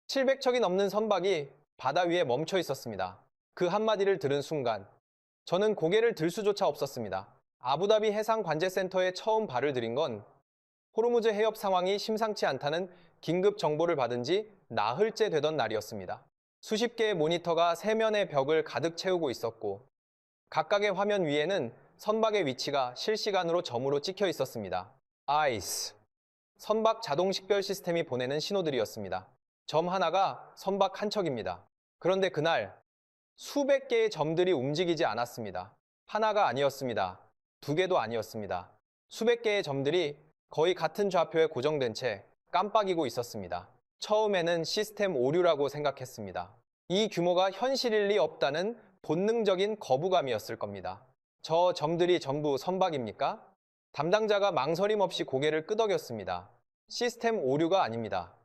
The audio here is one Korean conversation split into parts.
700척이 넘는 선박이 바다 위에 멈춰 있었습니다. 그 한마디를 들은 순간 저는 고개를 들 수조차 없었습니다. 아부다비 해상관제센터에 처음 발을 들인 건 호르무즈 해협 상황이 심상치 않다는 긴급 정보를 받은 지 나흘째 되던 날이었습니다. 수십 개의 모니터가 세면의 벽을 가득 채우고 있었고 각각의 화면 위에는 선박의 위치가 실시간으로 점으로 찍혀 있었습니다. 아이스. 선박 자동 식별 시스템이 보내는 신호들이었습니다. 점 하나가 선박 한 척입니다. 그런데 그날 수백 개의 점들이 움직이지 않았습니다. 하나가 아니었습니다. 두 개도 아니었습니다. 수백 개의 점들이 거의 같은 좌표에 고정된 채 깜빡이고 있었습니다. 처음에는 시스템 오류라고 생각했습니다. 이 규모가 현실일 리 없다는 본능적인 거부감이었을 겁니다. 저 점들이 전부 선박입니까? 담당자가 망설임 없이 고개를 끄덕였습니다. 시스템 오류가 아닙니다.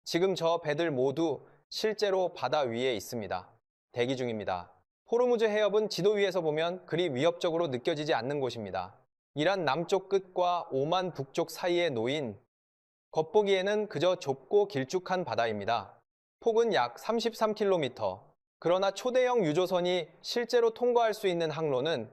지금 저 배들 모두 실제로 바다 위에 있습니다. 대기 중입니다. 호르무즈 해협은 지도 위에서 보면 그리 위협적으로 느껴지지 않는 곳입니다. 이란 남쪽 끝과 오만 북쪽 사이에 놓인 겉보기에는 그저 좁고 길쭉한 바다입니다. 폭은 약 33km. 그러나 초대형 유조선이 실제로 통과할 수 있는 항로는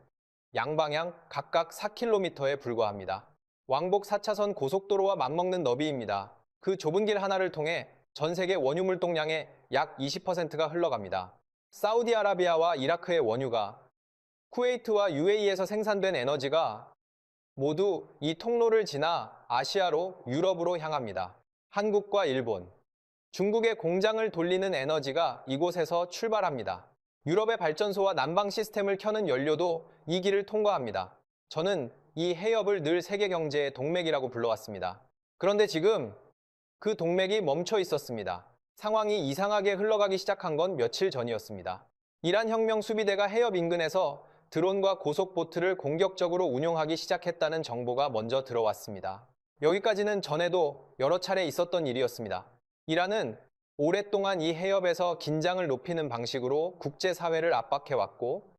양방향 각각 4km에 불과합니다. 왕복 4차선 고속도로와 맞먹는 너비입니다. 그 좁은 길 하나를 통해 전 세계 원유 물동량의 약 20%가 흘러갑니다. 사우디아라비아와 이라크의 원유가, 쿠웨이트와 UAE에서 생산된 에너지가 모두 이 통로를 지나 아시아로 유럽으로 향합니다. 한국과 일본, 중국의 공장을 돌리는 에너지가 이곳에서 출발합니다. 유럽의 발전소와 난방 시스템을 켜는 연료도 이 길을 통과합니다. 저는 이 해협을 늘 세계 경제의 동맥이라고 불러왔습니다. 그런데 지금 그 동맥이 멈춰 있었습니다. 상황이 이상하게 흘러가기 시작한 건 며칠 전이었습니다. 이란 혁명 수비대가 해협 인근에서 드론과 고속보트를 공격적으로 운용하기 시작했다는 정보가 먼저 들어왔습니다. 여기까지는 전에도 여러 차례 있었던 일이었습니다. 이란은 오랫동안 이 해협에서 긴장을 높이는 방식으로 국제사회를 압박해왔고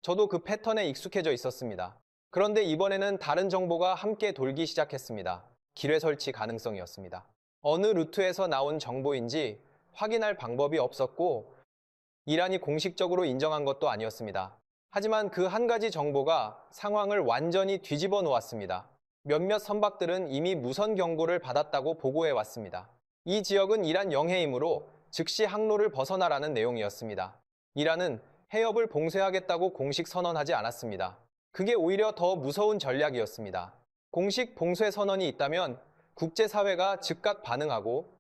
저도 그 패턴에 익숙해져 있었습니다. 그런데 이번에는 다른 정보가 함께 돌기 시작했습니다. 기뢰 설치 가능성이었습니다. 어느 루트에서 나온 정보인지 확인할 방법이 없었고 이란이 공식적으로 인정한 것도 아니었습니다. 하지만 그 한 가지 정보가 상황을 완전히 뒤집어 놓았습니다. 몇몇 선박들은 이미 무선 경고를 받았다고 보고해 왔습니다. 이 지역은 이란 영해이므로 즉시 항로를 벗어나라는 내용이었습니다. 이란은 해협을 봉쇄하겠다고 공식 선언하지 않았습니다. 그게 오히려 더 무서운 전략이었습니다. 공식 봉쇄 선언이 있다면 국제사회가 즉각 반응하고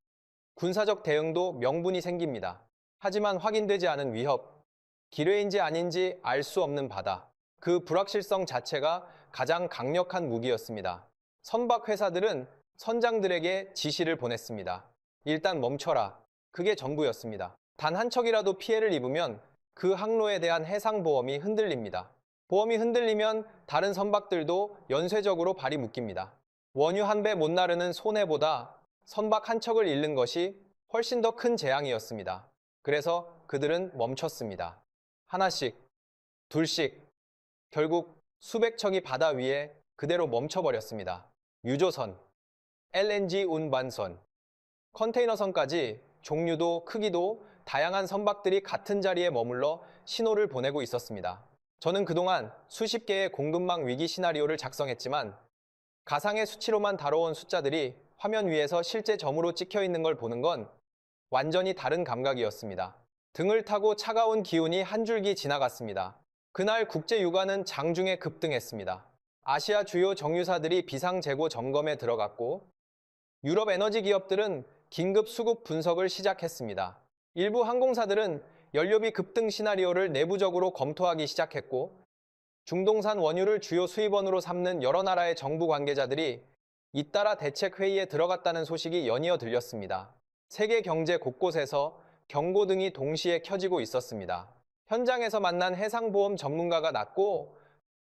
군사적 대응도 명분이 생깁니다. 하지만 확인되지 않은 위협, 기뢰인지 아닌지 알 수 없는 바다, 그 불확실성 자체가 가장 강력한 무기였습니다. 선박 회사들은 선장들에게 지시를 보냈습니다. 일단 멈춰라. 그게 전부였습니다. 단 한 척이라도 피해를 입으면 그 항로에 대한 해상보험이 흔들립니다. 보험이 흔들리면 다른 선박들도 연쇄적으로 발이 묶입니다. 원유 한 배 못 나르는 손해보다 선박 한 척을 잃는 것이 훨씬 더 큰 재앙이었습니다. 그래서 그들은 멈췄습니다. 하나씩, 둘씩, 결국 수백 척이 바다 위에 그대로 멈춰버렸습니다. 유조선, LNG 운반선, 컨테이너선까지 종류도 크기도 다양한 선박들이 같은 자리에 머물러 신호를 보내고 있었습니다. 저는 그동안 수십 개의 공급망 위기 시나리오를 작성했지만 가상의 수치로만 다뤄온 숫자들이 화면 위에서 실제 점으로 찍혀 있는 걸 보는 건 완전히 다른 감각이었습니다. 등을 타고 차가운 기운이 한 줄기 지나갔습니다. 그날 국제 유가는 장중에 급등했습니다. 아시아 주요 정유사들이 비상재고 점검에 들어갔고 유럽 에너지 기업들은 긴급 수급 분석을 시작했습니다. 일부 항공사들은 연료비 급등 시나리오를 내부적으로 검토하기 시작했고 중동산 원유를 주요 수입원으로 삼는 여러 나라의 정부 관계자들이 잇따라 대책 회의에 들어갔다는 소식이 연이어 들렸습니다. 세계 경제 곳곳에서 경고등이 동시에 켜지고 있었습니다. 현장에서 만난 해상보험 전문가가 낮고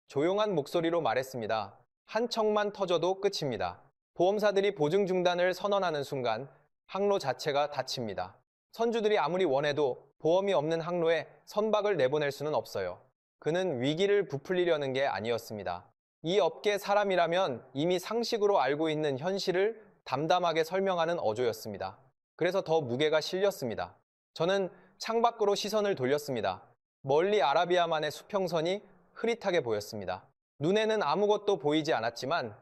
조용한 목소리로 말했습니다. 한 척만 터져도 끝입니다. 보험사들이 보증 중단을 선언하는 순간 항로 자체가 닫힙니다. 선주들이 아무리 원해도 보험이 없는 항로에 선박을 내보낼 수는 없어요. 그는 위기를 부풀리려는 게 아니었습니다. 이 업계 사람이라면 이미 상식으로 알고 있는 현실을 담담하게 설명하는 어조였습니다. 그래서 더 무게가 실렸습니다. 저는 창밖으로 시선을 돌렸습니다. 멀리 아라비아만의 수평선이 흐릿하게 보였습니다. 눈에는 아무것도 보이지 않았지만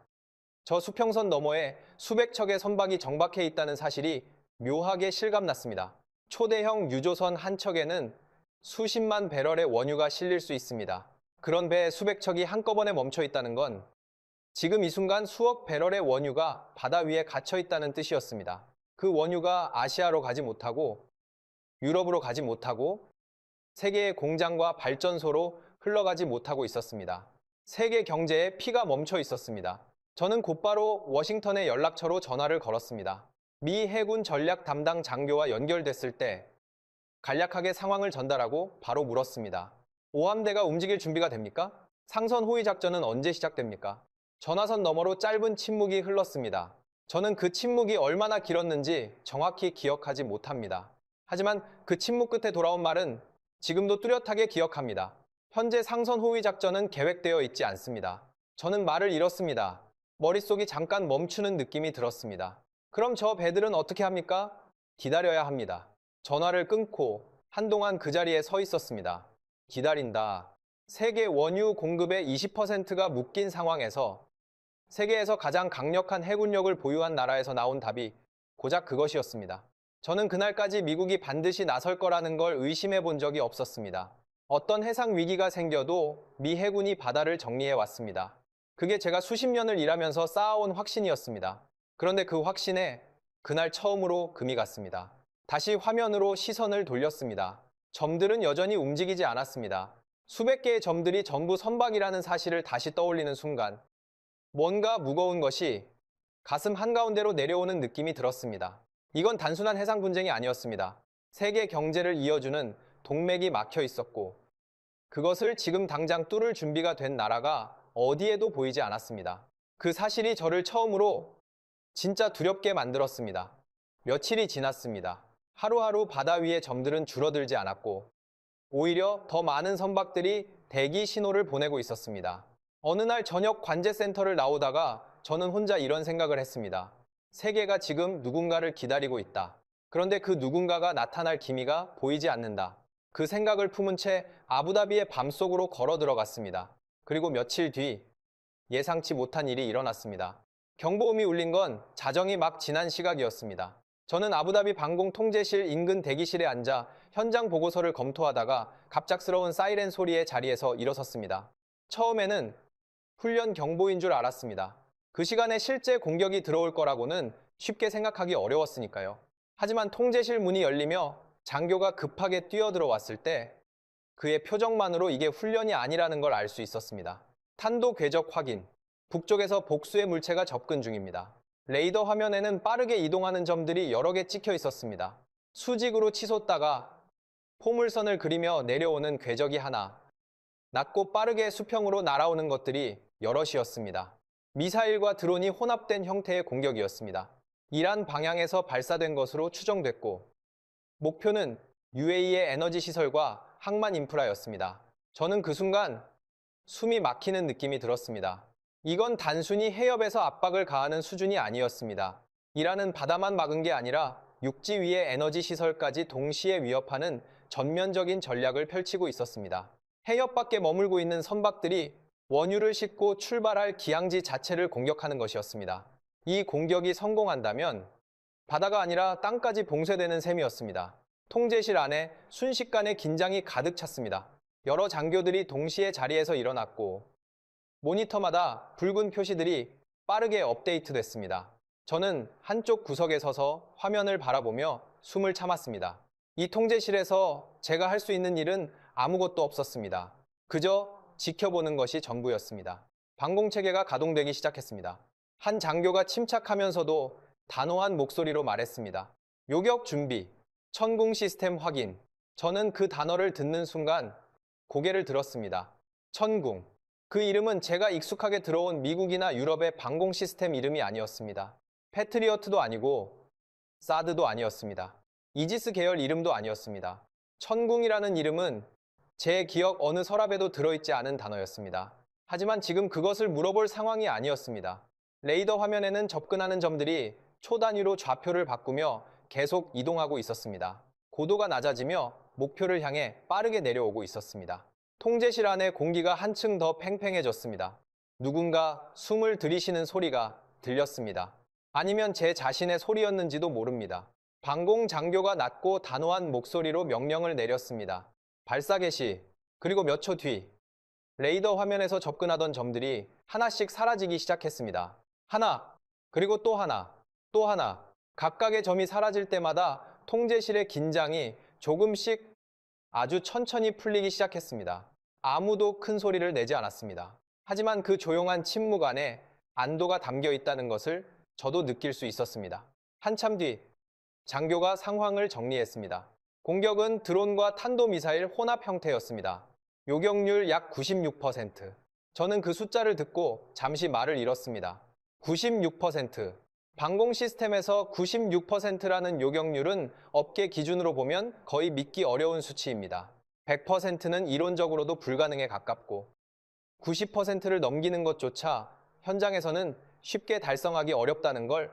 저 수평선 너머에 수백 척의 선박이 정박해 있다는 사실이 묘하게 실감났습니다. 초대형 유조선 한 척에는 수십만 배럴의 원유가 실릴 수 있습니다. 그런 배에 수백 척이 한꺼번에 멈춰 있다는 건 지금 이 순간 수억 배럴의 원유가 바다 위에 갇혀 있다는 뜻이었습니다. 그 원유가 아시아로 가지 못하고 유럽으로 가지 못하고 세계의 공장과 발전소로 흘러가지 못하고 있었습니다. 세계 경제에 피가 멈춰 있었습니다. 저는 곧바로 워싱턴의 연락처로 전화를 걸었습니다. 미 해군 전략 담당 장교와 연결됐을 때 간략하게 상황을 전달하고 바로 물었습니다. 오함대가 움직일 준비가 됩니까? 상선 호위 작전은 언제 시작됩니까? 전화선 너머로 짧은 침묵이 흘렀습니다. 저는 그 침묵이 얼마나 길었는지 정확히 기억하지 못합니다. 하지만 그 침묵 끝에 돌아온 말은 지금도 뚜렷하게 기억합니다. 현재 상선 호위 작전은 계획되어 있지 않습니다. 저는 말을 잃었습니다. 머릿속이 잠깐 멈추는 느낌이 들었습니다. 그럼 저 배들은 어떻게 합니까? 기다려야 합니다. 전화를 끊고 한동안 그 자리에 서 있었습니다. 기다린다. 세계 원유 공급의 20%가 묶인 상황에서 세계에서 가장 강력한 해군력을 보유한 나라에서 나온 답이 고작 그것이었습니다. 저는 그날까지 미국이 반드시 나설 거라는 걸 의심해 본 적이 없었습니다. 어떤 해상 위기가 생겨도 미 해군이 바다를 정리해 왔습니다. 그게 제가 수십 년을 일하면서 쌓아온 확신이었습니다. 그런데 그 확신에 그날 처음으로 금이 갔습니다. 다시 화면으로 시선을 돌렸습니다. 점들은 여전히 움직이지 않았습니다. 수백 개의 점들이 전부 선박이라는 사실을 다시 떠올리는 순간 뭔가 무거운 것이 가슴 한가운데로 내려오는 느낌이 들었습니다. 이건 단순한 해상 분쟁이 아니었습니다. 세계 경제를 이어주는 동맥이 막혀 있었고 그것을 지금 당장 뚫을 준비가 된 나라가 어디에도 보이지 않았습니다. 그 사실이 저를 처음으로 진짜 두렵게 만들었습니다. 며칠이 지났습니다. 하루하루 바다 위의 점들은 줄어들지 않았고 오히려 더 많은 선박들이 대기 신호를 보내고 있었습니다. 어느 날 저녁 관제센터를 나오다가 저는 혼자 이런 생각을 했습니다. 세계가 지금 누군가를 기다리고 있다. 그런데 그 누군가가 나타날 기미가 보이지 않는다. 그 생각을 품은 채 아부다비의 밤속으로 걸어 들어갔습니다. 그리고 며칠 뒤 예상치 못한 일이 일어났습니다. 경보음이 울린 건 자정이 막 지난 시각이었습니다. 저는 아부다비 방공 통제실 인근 대기실에 앉아 현장 보고서를 검토하다가 갑작스러운 사이렌 소리의 자리에서 일어섰습니다. 처음에는 훈련 경보인 줄 알았습니다. 그 시간에 실제 공격이 들어올 거라고는 쉽게 생각하기 어려웠으니까요. 하지만 통제실 문이 열리며 장교가 급하게 뛰어들어왔을 때 그의 표정만으로 이게 훈련이 아니라는 걸 알 수 있었습니다. 탄도 궤적 확인. 북쪽에서 복수의 물체가 접근 중입니다. 레이더 화면에는 빠르게 이동하는 점들이 여러 개 찍혀 있었습니다. 수직으로 치솟다가 포물선을 그리며 내려오는 궤적이 하나, 낮고 빠르게 수평으로 날아오는 것들이 여럿이었습니다. 미사일과 드론이 혼합된 형태의 공격이었습니다. 이란 방향에서 발사된 것으로 추정됐고 목표는 UAE의 에너지 시설과 항만 인프라였습니다. 저는 그 순간 숨이 막히는 느낌이 들었습니다. 이건 단순히 해협에서 압박을 가하는 수준이 아니었습니다. 이란은 바다만 막은 게 아니라 육지 위의 에너지 시설까지 동시에 위협하는 전면적인 전략을 펼치고 있었습니다. 해협 밖에 머물고 있는 선박들이 원유를 싣고 출발할 기항지 자체를 공격하는 것이었습니다. 이 공격이 성공한다면 바다가 아니라 땅까지 봉쇄되는 셈이었습니다. 통제실 안에 순식간에 긴장이 가득 찼습니다. 여러 장교들이 동시에 자리에서 일어났고 모니터마다 붉은 표시들이 빠르게 업데이트됐습니다. 저는 한쪽 구석에 서서 화면을 바라보며 숨을 참았습니다. 이 통제실에서 제가 할 수 있는 일은 아무것도 없었습니다. 그저 지켜보는 것이 전부였습니다. 방공체계가 가동되기 시작했습니다. 한 장교가 침착하면서도 단호한 목소리로 말했습니다. 요격 준비, 천궁 시스템 확인. 저는 그 단어를 듣는 순간 고개를 들었습니다. 천궁. 그 이름은 제가 익숙하게 들어온 미국이나 유럽의 방공 시스템 이름이 아니었습니다. 패트리어트도 아니고 사드도 아니었습니다. 이지스 계열 이름도 아니었습니다. 천궁이라는 이름은 제 기억 어느 서랍에도 들어있지 않은 단어였습니다. 하지만 지금 그것을 물어볼 상황이 아니었습니다. 레이더 화면에는 접근하는 점들이 초 단위로 좌표를 바꾸며 계속 이동하고 있었습니다. 고도가 낮아지며 목표를 향해 빠르게 내려오고 있었습니다. 통제실 안에 공기가 한층 더 팽팽해졌습니다. 누군가 숨을 들이쉬는 소리가 들렸습니다. 아니면 제 자신의 소리였는지도 모릅니다. 방공 장교가 낮고 단호한 목소리로 명령을 내렸습니다. 발사 개시. 그리고 몇 초 뒤 레이더 화면에서 접근하던 점들이 하나씩 사라지기 시작했습니다. 하나, 그리고 또 하나, 또 하나. 각각의 점이 사라질 때마다 통제실의 긴장이 조금씩 아주 천천히 풀리기 시작했습니다. 아무도 큰 소리를 내지 않았습니다. 하지만 그 조용한 침묵 안에 안도가 담겨 있다는 것을 저도 느낄 수 있었습니다. 한참 뒤 장교가 상황을 정리했습니다. 공격은 드론과 탄도미사일 혼합 형태였습니다. 요격률 약 96%. 저는 그 숫자를 듣고 잠시 말을 잃었습니다. 96%. 방공 시스템에서 96%라는 요격률은 업계 기준으로 보면 거의 믿기 어려운 수치입니다. 100%는 이론적으로도 불가능에 가깝고 90%를 넘기는 것조차 현장에서는 쉽게 달성하기 어렵다는 걸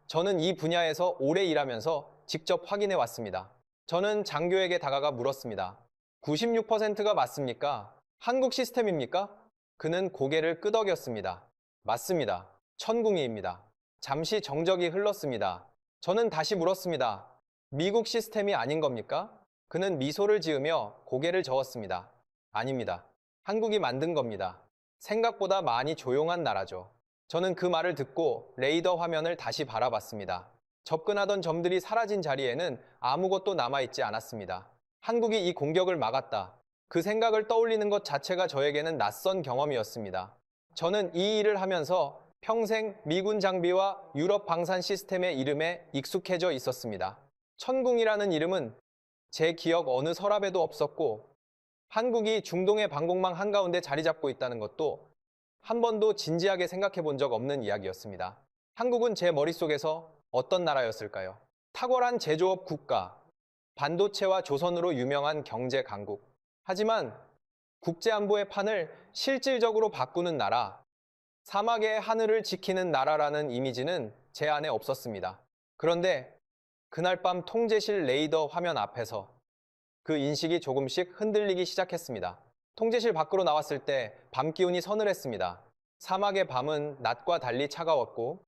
저는 이 분야에서 오래 일하면서 직접 확인해 왔습니다. 저는 장교에게 다가가 물었습니다. 96%가 맞습니까? 한국 시스템입니까? 그는 고개를 끄덕였습니다. 맞습니다. 천궁이입니다. 잠시 정적이 흘렀습니다. 저는 다시 물었습니다. 미국 시스템이 아닌 겁니까? 그는 미소를 지으며 고개를 저었습니다. 아닙니다. 한국이 만든 겁니다. 생각보다 많이 조용한 나라죠. 저는 그 말을 듣고 레이더 화면을 다시 바라봤습니다. 접근하던 점들이 사라진 자리에는 아무것도 남아있지 않았습니다. 한국이 이 공격을 막았다. 그 생각을 떠올리는 것 자체가 저에게는 낯선 경험이었습니다. 저는 이 일을 하면서 평생 미군 장비와 유럽 방산 시스템의 이름에 익숙해져 있었습니다. 천궁이라는 이름은 제 기억 어느 서랍에도 없었고 한국이 중동의 방공망 한가운데 자리 잡고 있다는 것도 한 번도 진지하게 생각해 본 적 없는 이야기였습니다. 한국은 제 머릿속에서 어떤 나라였을까요? 탁월한 제조업 국가, 반도체와 조선으로 유명한 경제 강국. 하지만 국제안보의 판을 실질적으로 바꾸는 나라, 사막의 하늘을 지키는 나라라는 이미지는 제 안에 없었습니다. 그런데 그날 밤 통제실 레이더 화면 앞에서 그 인식이 조금씩 흔들리기 시작했습니다. 통제실 밖으로 나왔을 때 밤 기온이 서늘했습니다. 사막의 밤은 낮과 달리 차가웠고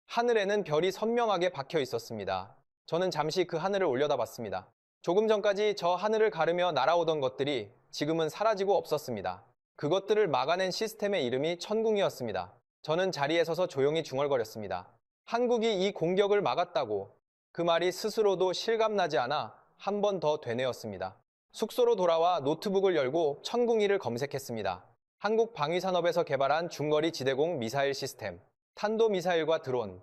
하늘에는 별이 선명하게 박혀 있었습니다. 저는 잠시 그 하늘을 올려다봤습니다. 조금 전까지 저 하늘을 가르며 날아오던 것들이 지금은 사라지고 없었습니다. 그것들을 막아낸 시스템의 이름이 천궁이었습니다. 저는 자리에 서서 조용히 중얼거렸습니다. 한국이 이 공격을 막았다고 그 말이 스스로도 실감나지 않아 한 번 더 되뇌었습니다. 숙소로 돌아와 노트북을 열고 천궁이를 검색했습니다. 한국 방위산업에서 개발한 중거리 지대공 미사일 시스템, 탄도미사일과 드론,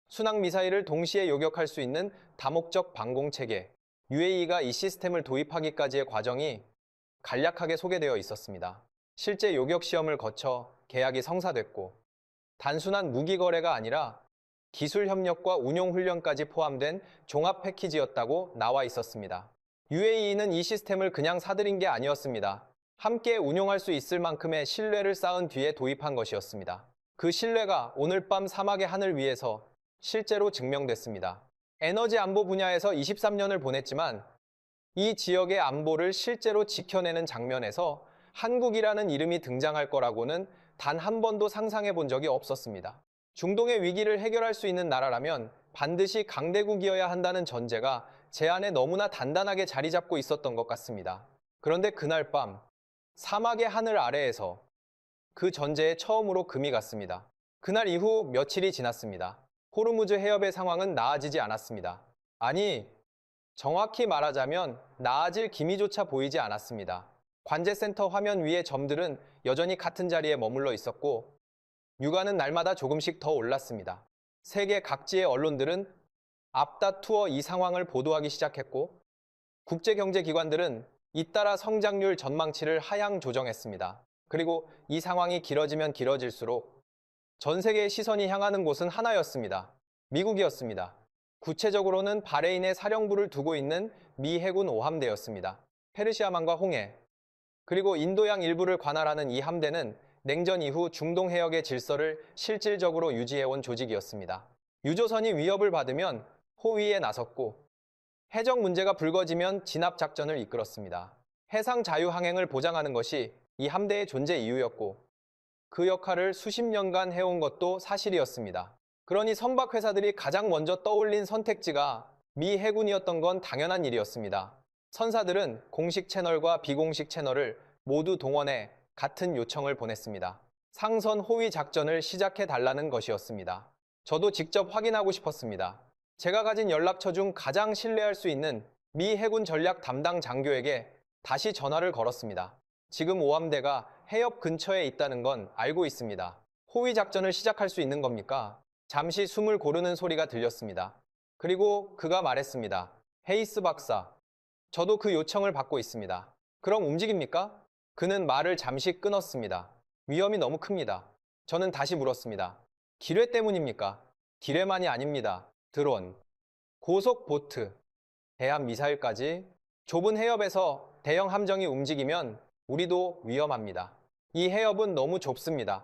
순항미사일을 동시에 요격할 수 있는 다목적 방공체계, UAE가 이 시스템을 도입하기까지의 과정이 간략하게 소개되어 있었습니다. 실제 요격 시험을 거쳐 계약이 성사됐고 단순한 무기 거래가 아니라 기술 협력과 운용 훈련까지 포함된 종합 패키지였다고 나와 있었습니다. UAE는 이 시스템을 그냥 사들인 게 아니었습니다. 함께 운용할 수 있을 만큼의 신뢰를 쌓은 뒤에 도입한 것이었습니다. 그 신뢰가 오늘 밤 사막의 하늘 위에서 실제로 증명됐습니다. 에너지 안보 분야에서 23년을 보냈지만 이 지역의 안보를 실제로 지켜내는 장면에서 한국이라는 이름이 등장할 거라고는 단 한 번도 상상해 본 적이 없었습니다. 중동의 위기를 해결할 수 있는 나라라면 반드시 강대국이어야 한다는 전제가 제 안에 너무나 단단하게 자리 잡고 있었던 것 같습니다. 그런데 그날 밤 사막의 하늘 아래에서 그 전제에 처음으로 금이 갔습니다. 그날 이후 며칠이 지났습니다. 호르무즈 해협의 상황은 나아지지 않았습니다. 아니, 정확히 말하자면 나아질 기미조차 보이지 않았습니다. 관제센터 화면 위의 점들은 여전히 같은 자리에 머물러 있었고 유가는 날마다 조금씩 더 올랐습니다. 세계 각지의 언론들은 앞다투어 이 상황을 보도하기 시작했고 국제경제기관들은 잇따라 성장률 전망치를 하향 조정했습니다. 그리고 이 상황이 길어지면 길어질수록 전 세계의 시선이 향하는 곳은 하나였습니다. 미국이었습니다. 구체적으로는 바레인에 사령부를 두고 있는 미 해군 5함대였습니다. 페르시아만과 홍해, 그리고 인도양 일부를 관할하는 이 함대는 냉전 이후 중동 해역의 질서를 실질적으로 유지해온 조직이었습니다. 유조선이 위협을 받으면 호위에 나섰고 해적 문제가 불거지면 진압 작전을 이끌었습니다. 해상 자유항행을 보장하는 것이 이 함대의 존재 이유였고 그 역할을 수십 년간 해온 것도 사실이었습니다. 그러니 선박 회사들이 가장 먼저 떠올린 선택지가 미 해군이었던 건 당연한 일이었습니다. 선사들은 공식 채널과 비공식 채널을 모두 동원해 같은 요청을 보냈습니다. 상선 호위 작전을 시작해 달라는 것이었습니다. 저도 직접 확인하고 싶었습니다. 제가 가진 연락처 중 가장 신뢰할 수 있는 미 해군 전략 담당 장교에게 다시 전화를 걸었습니다. 지금 오함대가 해협 근처에 있다는 건 알고 있습니다. 호위 작전을 시작할 수 있는 겁니까? 잠시 숨을 고르는 소리가 들렸습니다. 그리고 그가 말했습니다. 헤이스 박사, 저도 그 요청을 받고 있습니다. 그럼 움직입니까? 그는 말을 잠시 끊었습니다. 위험이 너무 큽니다. 저는 다시 물었습니다. 기뢰 때문입니까? 기뢰만이 아닙니다. 드론, 고속 보트, 대함 미사일까지 좁은 해협에서 대형 함정이 움직이면 우리도 위험합니다. 이 해협은 너무 좁습니다.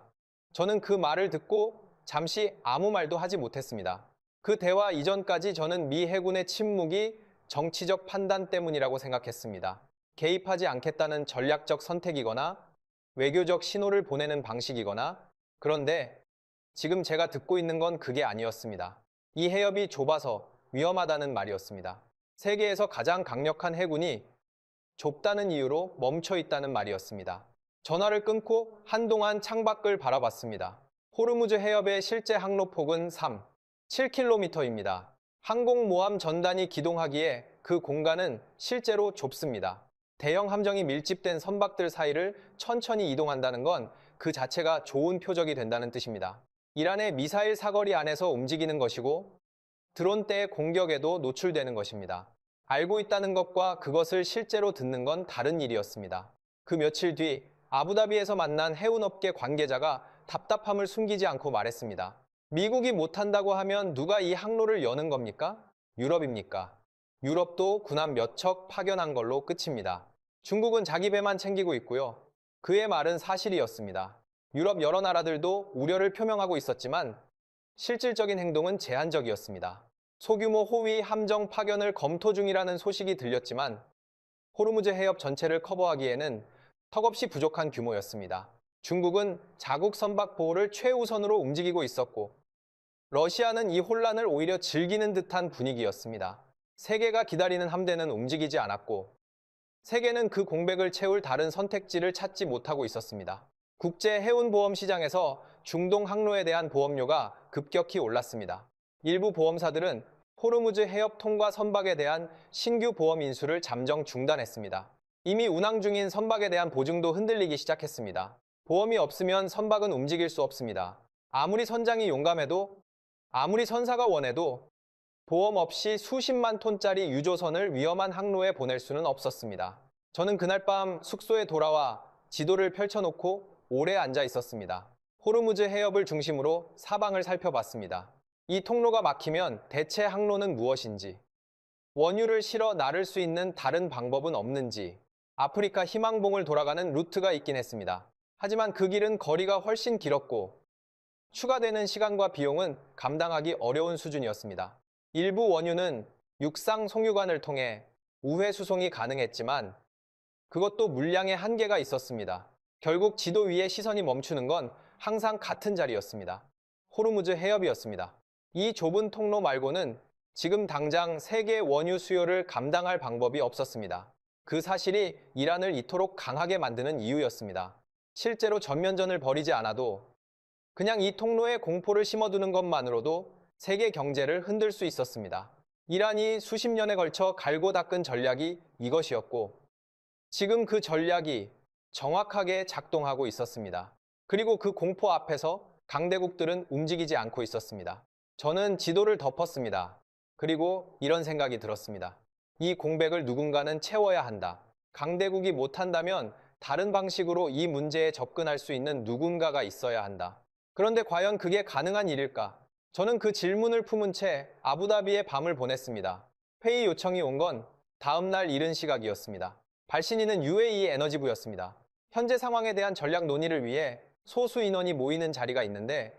저는 그 말을 듣고 잠시 아무 말도 하지 못했습니다. 그 대화 이전까지 저는 미 해군의 침묵이 정치적 판단 때문이라고 생각했습니다. 개입하지 않겠다는 전략적 선택이거나 외교적 신호를 보내는 방식이거나 그런데 지금 제가 듣고 있는 건 그게 아니었습니다. 이 해협이 좁아서 위험하다는 말이었습니다. 세계에서 가장 강력한 해군이 좁다는 이유로 멈춰 있다는 말이었습니다. 전화를 끊고 한동안 창밖을 바라봤습니다. 호르무즈 해협의 실제 항로폭은 7km입니다. 항공모함 전단이 기동하기에 그 공간은 실제로 좁습니다. 대형 함정이 밀집된 선박들 사이를 천천히 이동한다는 건 그 자체가 좋은 표적이 된다는 뜻입니다. 이란의 미사일 사거리 안에서 움직이는 것이고 드론대의 공격에도 노출되는 것입니다. 알고 있다는 것과 그것을 실제로 듣는 건 다른 일이었습니다. 그 며칠 뒤 아부다비에서 만난 해운업계 관계자가 답답함을 숨기지 않고 말했습니다. 미국이 못한다고 하면 누가 이 항로를 여는 겁니까? 유럽입니까? 유럽도 군함 몇 척 파견한 걸로 끝입니다. 중국은 자기 배만 챙기고 있고요. 그의 말은 사실이었습니다. 유럽 여러 나라들도 우려를 표명하고 있었지만 실질적인 행동은 제한적이었습니다. 소규모 호위 함정 파견을 검토 중이라는 소식이 들렸지만 호르무즈 해협 전체를 커버하기에는 턱없이 부족한 규모였습니다. 중국은 자국 선박 보호를 최우선으로 움직이고 있었고 러시아는 이 혼란을 오히려 즐기는 듯한 분위기였습니다. 세계가 기다리는 함대는 움직이지 않았고 세계는 그 공백을 채울 다른 선택지를 찾지 못하고 있었습니다. 국제 해운보험 시장에서 중동 항로에 대한 보험료가 급격히 올랐습니다. 일부 보험사들은 호르무즈 해협 통과 선박에 대한 신규 보험 인수를 잠정 중단했습니다. 이미 운항 중인 선박에 대한 보증도 흔들리기 시작했습니다. 보험이 없으면 선박은 움직일 수 없습니다. 아무리 선장이 용감해도 아무리 선사가 원해도 보험 없이 수십만 톤짜리 유조선을 위험한 항로에 보낼 수는 없었습니다. 저는 그날 밤 숙소에 돌아와 지도를 펼쳐놓고 오래 앉아 있었습니다. 호르무즈 해협을 중심으로 사방을 살펴봤습니다. 이 통로가 막히면 대체 항로는 무엇인지, 원유를 실어 나를 수 있는 다른 방법은 없는지, 아프리카 희망봉을 돌아가는 루트가 있긴 했습니다. 하지만 그 길은 거리가 훨씬 길었고 추가되는 시간과 비용은 감당하기 어려운 수준이었습니다. 일부 원유는 육상 송유관을 통해 우회 수송이 가능했지만 그것도 물량의 한계가 있었습니다. 결국 지도 위에 시선이 멈추는 건 항상 같은 자리였습니다. 호르무즈 해협이었습니다. 이 좁은 통로 말고는 지금 당장 세계 원유 수요를 감당할 방법이 없었습니다. 그 사실이 이란을 이토록 강하게 만드는 이유였습니다. 실제로 전면전을 벌이지 않아도 그냥 이 통로에 공포를 심어두는 것만으로도 세계 경제를 흔들 수 있었습니다. 이란이 수십 년에 걸쳐 갈고 닦은 전략이 이것이었고 지금 그 전략이 정확하게 작동하고 있었습니다. 그리고 그 공포 앞에서 강대국들은 움직이지 않고 있었습니다. 저는 지도를 덮었습니다. 그리고 이런 생각이 들었습니다. 이 공백을 누군가는 채워야 한다. 강대국이 못한다면 다른 방식으로 이 문제에 접근할 수 있는 누군가가 있어야 한다. 그런데 과연 그게 가능한 일일까? 저는 그 질문을 품은 채 아부다비에 밤을 보냈습니다. 회의 요청이 온 건 다음 날 이른 시각이었습니다. 발신인은 UAE 에너지부였습니다. 현재 상황에 대한 전략 논의를 위해 소수 인원이 모이는 자리가 있는데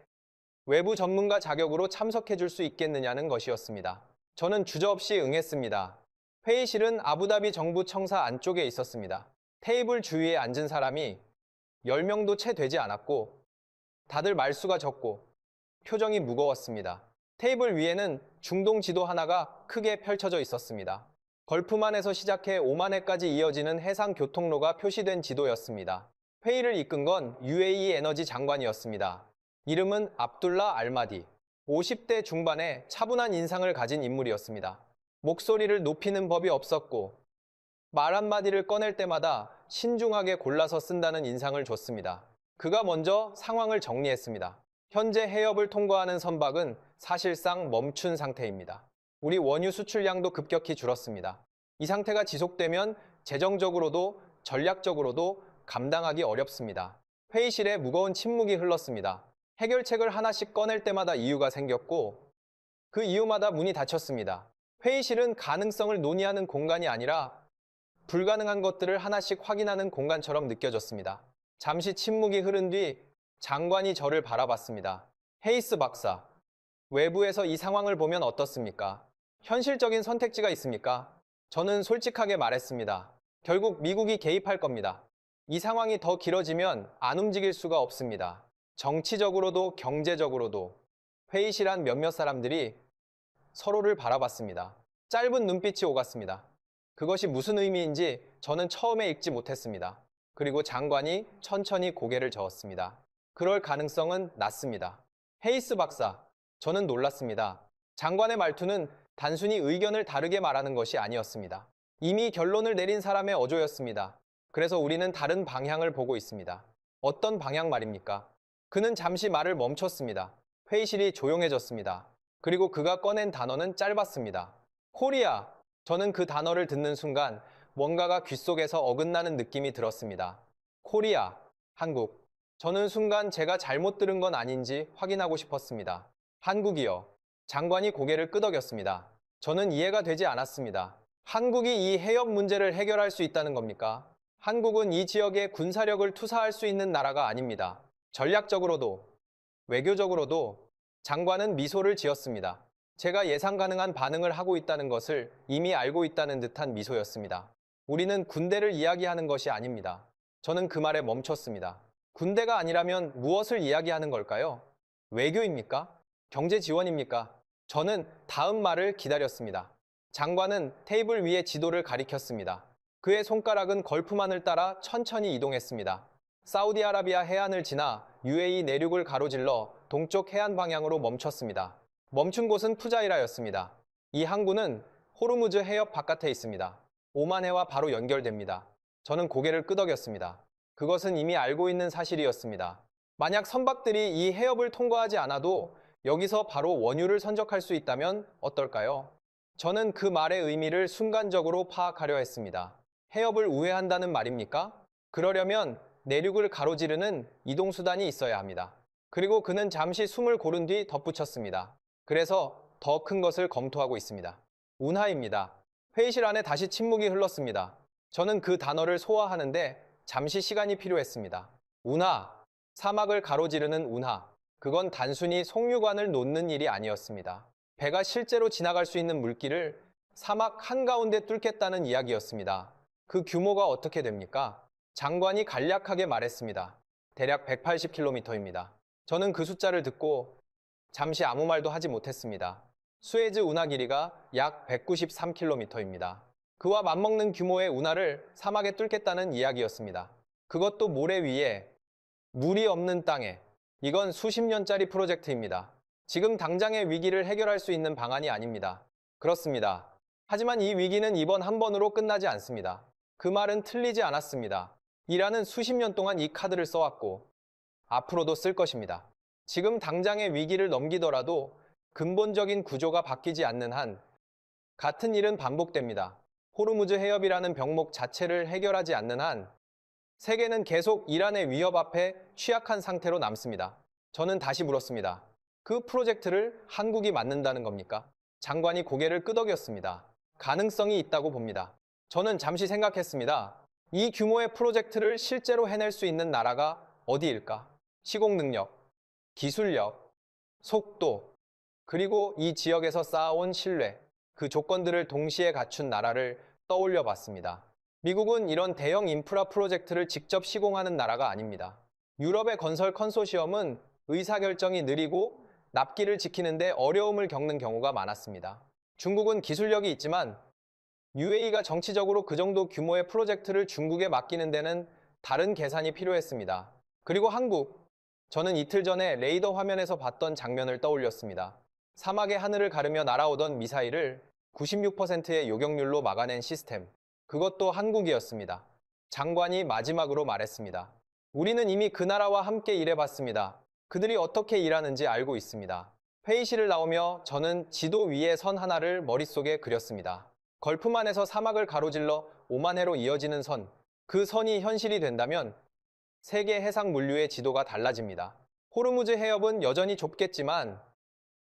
외부 전문가 자격으로 참석해 줄 수 있겠느냐는 것이었습니다. 저는 주저없이 응했습니다. 회의실은 아부다비 정부 청사 안쪽에 있었습니다. 테이블 주위에 앉은 사람이 10명도 채 되지 않았고 다들 말수가 적고 표정이 무거웠습니다. 테이블 위에는 중동 지도 하나가 크게 펼쳐져 있었습니다. 걸프만에서 시작해 오만해까지 이어지는 해상 교통로가 표시된 지도였습니다. 회의를 이끈 건 UAE 에너지 장관이었습니다. 이름은 압둘라 알마디. 50대 중반의 차분한 인상을 가진 인물이었습니다. 목소리를 높이는 법이 없었고 말 한마디를 꺼낼 때마다 신중하게 골라서 쓴다는 인상을 줬습니다. 그가 먼저 상황을 정리했습니다. 현재 해협을 통과하는 선박은 사실상 멈춘 상태입니다. 우리 원유 수출량도 급격히 줄었습니다. 이 상태가 지속되면 재정적으로도 전략적으로도 감당하기 어렵습니다. 회의실에 무거운 침묵이 흘렀습니다. 해결책을 하나씩 꺼낼 때마다 이유가 생겼고 그 이유마다 문이 닫혔습니다. 회의실은 가능성을 논의하는 공간이 아니라 불가능한 것들을 하나씩 확인하는 공간처럼 느껴졌습니다. 잠시 침묵이 흐른 뒤 장관이 저를 바라봤습니다. 헤이스 박사, 외부에서 이 상황을 보면 어떻습니까? 현실적인 선택지가 있습니까? 저는 솔직하게 말했습니다. 결국 미국이 개입할 겁니다. 이 상황이 더 길어지면 안 움직일 수가 없습니다. 정치적으로도 경제적으로도. 회의실 안 몇몇 사람들이 서로를 바라봤습니다. 짧은 눈빛이 오갔습니다. 그것이 무슨 의미인지 저는 처음에 읽지 못했습니다. 그리고 장관이 천천히 고개를 저었습니다. 그럴 가능성은 낮습니다. 헤이스 박사, 저는 놀랐습니다. 장관의 말투는 단순히 의견을 다르게 말하는 것이 아니었습니다. 이미 결론을 내린 사람의 어조였습니다. 그래서 우리는 다른 방향을 보고 있습니다. 어떤 방향 말입니까? 그는 잠시 말을 멈췄습니다. 회의실이 조용해졌습니다. 그리고 그가 꺼낸 단어는 짧았습니다. 코리아. 저는 그 단어를 듣는 순간 뭔가가 귓속에서 어긋나는 느낌이 들었습니다. 코리아, 한국. 저는 순간 제가 잘못 들은 건 아닌지 확인하고 싶었습니다. 한국이요. 장관이 고개를 끄덕였습니다. 저는 이해가 되지 않았습니다. 한국이 이 해협 문제를 해결할 수 있다는 겁니까? 한국은 이 지역에 군사력을 투사할 수 있는 나라가 아닙니다. 전략적으로도, 외교적으로도. 장관은 미소를 지었습니다. 제가 예상 가능한 반응을 하고 있다는 것을 이미 알고 있다는 듯한 미소였습니다. 우리는 군대를 이야기하는 것이 아닙니다. 저는 그 말에 멈췄습니다. 군대가 아니라면 무엇을 이야기하는 걸까요? 외교입니까? 경제 지원입니까? 저는 다음 말을 기다렸습니다. 장관은 테이블 위에 지도를 가리켰습니다. 그의 손가락은 걸프만을 따라 천천히 이동했습니다. 사우디아라비아 해안을 지나 UAE 내륙을 가로질러 동쪽 해안 방향으로 멈췄습니다. 멈춘 곳은 푸자이라였습니다. 이 항구는 호르무즈 해협 바깥에 있습니다. 오만해와 바로 연결됩니다. 저는 고개를 끄덕였습니다. 그것은 이미 알고 있는 사실이었습니다. 만약 선박들이 이 해협을 통과하지 않아도 여기서 바로 원유를 선적할 수 있다면 어떨까요? 저는 그 말의 의미를 순간적으로 파악하려 했습니다. 해협을 우회한다는 말입니까? 그러려면 내륙을 가로지르는 이동수단이 있어야 합니다. 그리고 그는 잠시 숨을 고른 뒤 덧붙였습니다. 그래서 더 큰 것을 검토하고 있습니다. 운하입니다. 회의실 안에 다시 침묵이 흘렀습니다. 저는 그 단어를 소화하는데 잠시 시간이 필요했습니다. 운하, 사막을 가로지르는 운하. 그건 단순히 송유관을 놓는 일이 아니었습니다. 배가 실제로 지나갈 수 있는 물길을 사막 한가운데 뚫겠다는 이야기였습니다. 그 규모가 어떻게 됩니까? 장관이 간략하게 말했습니다. 대략 180km입니다. 저는 그 숫자를 듣고 잠시 아무 말도 하지 못했습니다. 수에즈 운하 길이가 약 193km입니다. 그와 맞먹는 규모의 운하를 사막에 뚫겠다는 이야기였습니다. 그것도 모래 위에, 물이 없는 땅에. 이건 수십 년짜리 프로젝트입니다. 지금 당장의 위기를 해결할 수 있는 방안이 아닙니다. 그렇습니다. 하지만 이 위기는 이번 한 번으로 끝나지 않습니다. 그 말은 틀리지 않았습니다. 이란은 수십 년 동안 이 카드를 써왔고 앞으로도 쓸 것입니다. 지금 당장의 위기를 넘기더라도 근본적인 구조가 바뀌지 않는 한 같은 일은 반복됩니다. 호르무즈 해협이라는 병목 자체를 해결하지 않는 한 세계는 계속 이란의 위협 앞에 취약한 상태로 남습니다. 저는 다시 물었습니다. 그 프로젝트를 한국이 맡는다는 겁니까? 장관이 고개를 끄덕였습니다. 가능성이 있다고 봅니다. 저는 잠시 생각했습니다. 이 규모의 프로젝트를 실제로 해낼 수 있는 나라가 어디일까? 시공 능력, 기술력, 속도, 그리고 이 지역에서 쌓아온 신뢰. 그 조건들을 동시에 갖춘 나라를 떠올려 봤습니다. 미국은 이런 대형 인프라 프로젝트를 직접 시공하는 나라가 아닙니다. 유럽의 건설 컨소시엄은 의사결정이 느리고 납기를 지키는데 어려움을 겪는 경우가 많았습니다. 중국은 기술력이 있지만 UAE가 정치적으로 그 정도 규모의 프로젝트를 중국에 맡기는 데는 다른 계산이 필요했습니다. 그리고 한국, 저는 이틀 전에 레이더 화면에서 봤던 장면을 떠올렸습니다. 사막의 하늘을 가르며 날아오던 미사일을 96%의 요격률로 막아낸 시스템. 그것도 한국이었습니다. 장관이 마지막으로 말했습니다. 우리는 이미 그 나라와 함께 일해봤습니다. 그들이 어떻게 일하는지 알고 있습니다. 회의실을 나오며 저는 지도 위에 선 하나를 머릿속에 그렸습니다. 걸프만에서 사막을 가로질러 오만해로 이어지는 선. 그 선이 현실이 된다면 세계 해상 물류의 지도가 달라집니다. 호르무즈 해협은 여전히 좁겠지만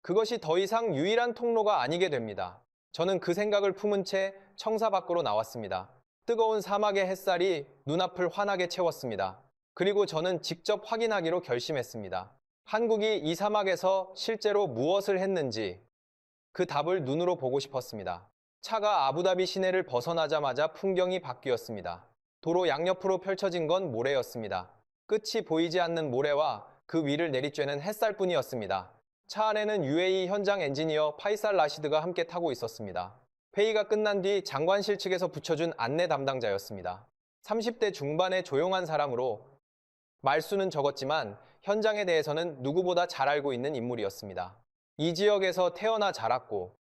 그것이 더 이상 유일한 통로가 아니게 됩니다. 저는 그 생각을 품은 채 청사 밖으로 나왔습니다. 뜨거운 사막의 햇살이 눈앞을 환하게 채웠습니다. 그리고 저는 직접 확인하기로 결심했습니다. 한국이 이 사막에서 실제로 무엇을 했는지 그 답을 눈으로 보고 싶었습니다. 차가 아부다비 시내를 벗어나자마자 풍경이 바뀌었습니다. 도로 양옆으로 펼쳐진 건 모래였습니다. 끝이 보이지 않는 모래와 그 위를 내리쬐는 햇살뿐이었습니다. 차 안에는 UAE 현장 엔지니어 파이살 라시드가 함께 타고 있었습니다. 회의가 끝난 뒤 장관실 측에서 붙여준 안내 담당자였습니다. 30대 중반의 조용한 사람으로 말수는 적었지만 현장에 대해서는 누구보다 잘 알고 있는 인물이었습니다. 이 지역에서 태어나 자랐고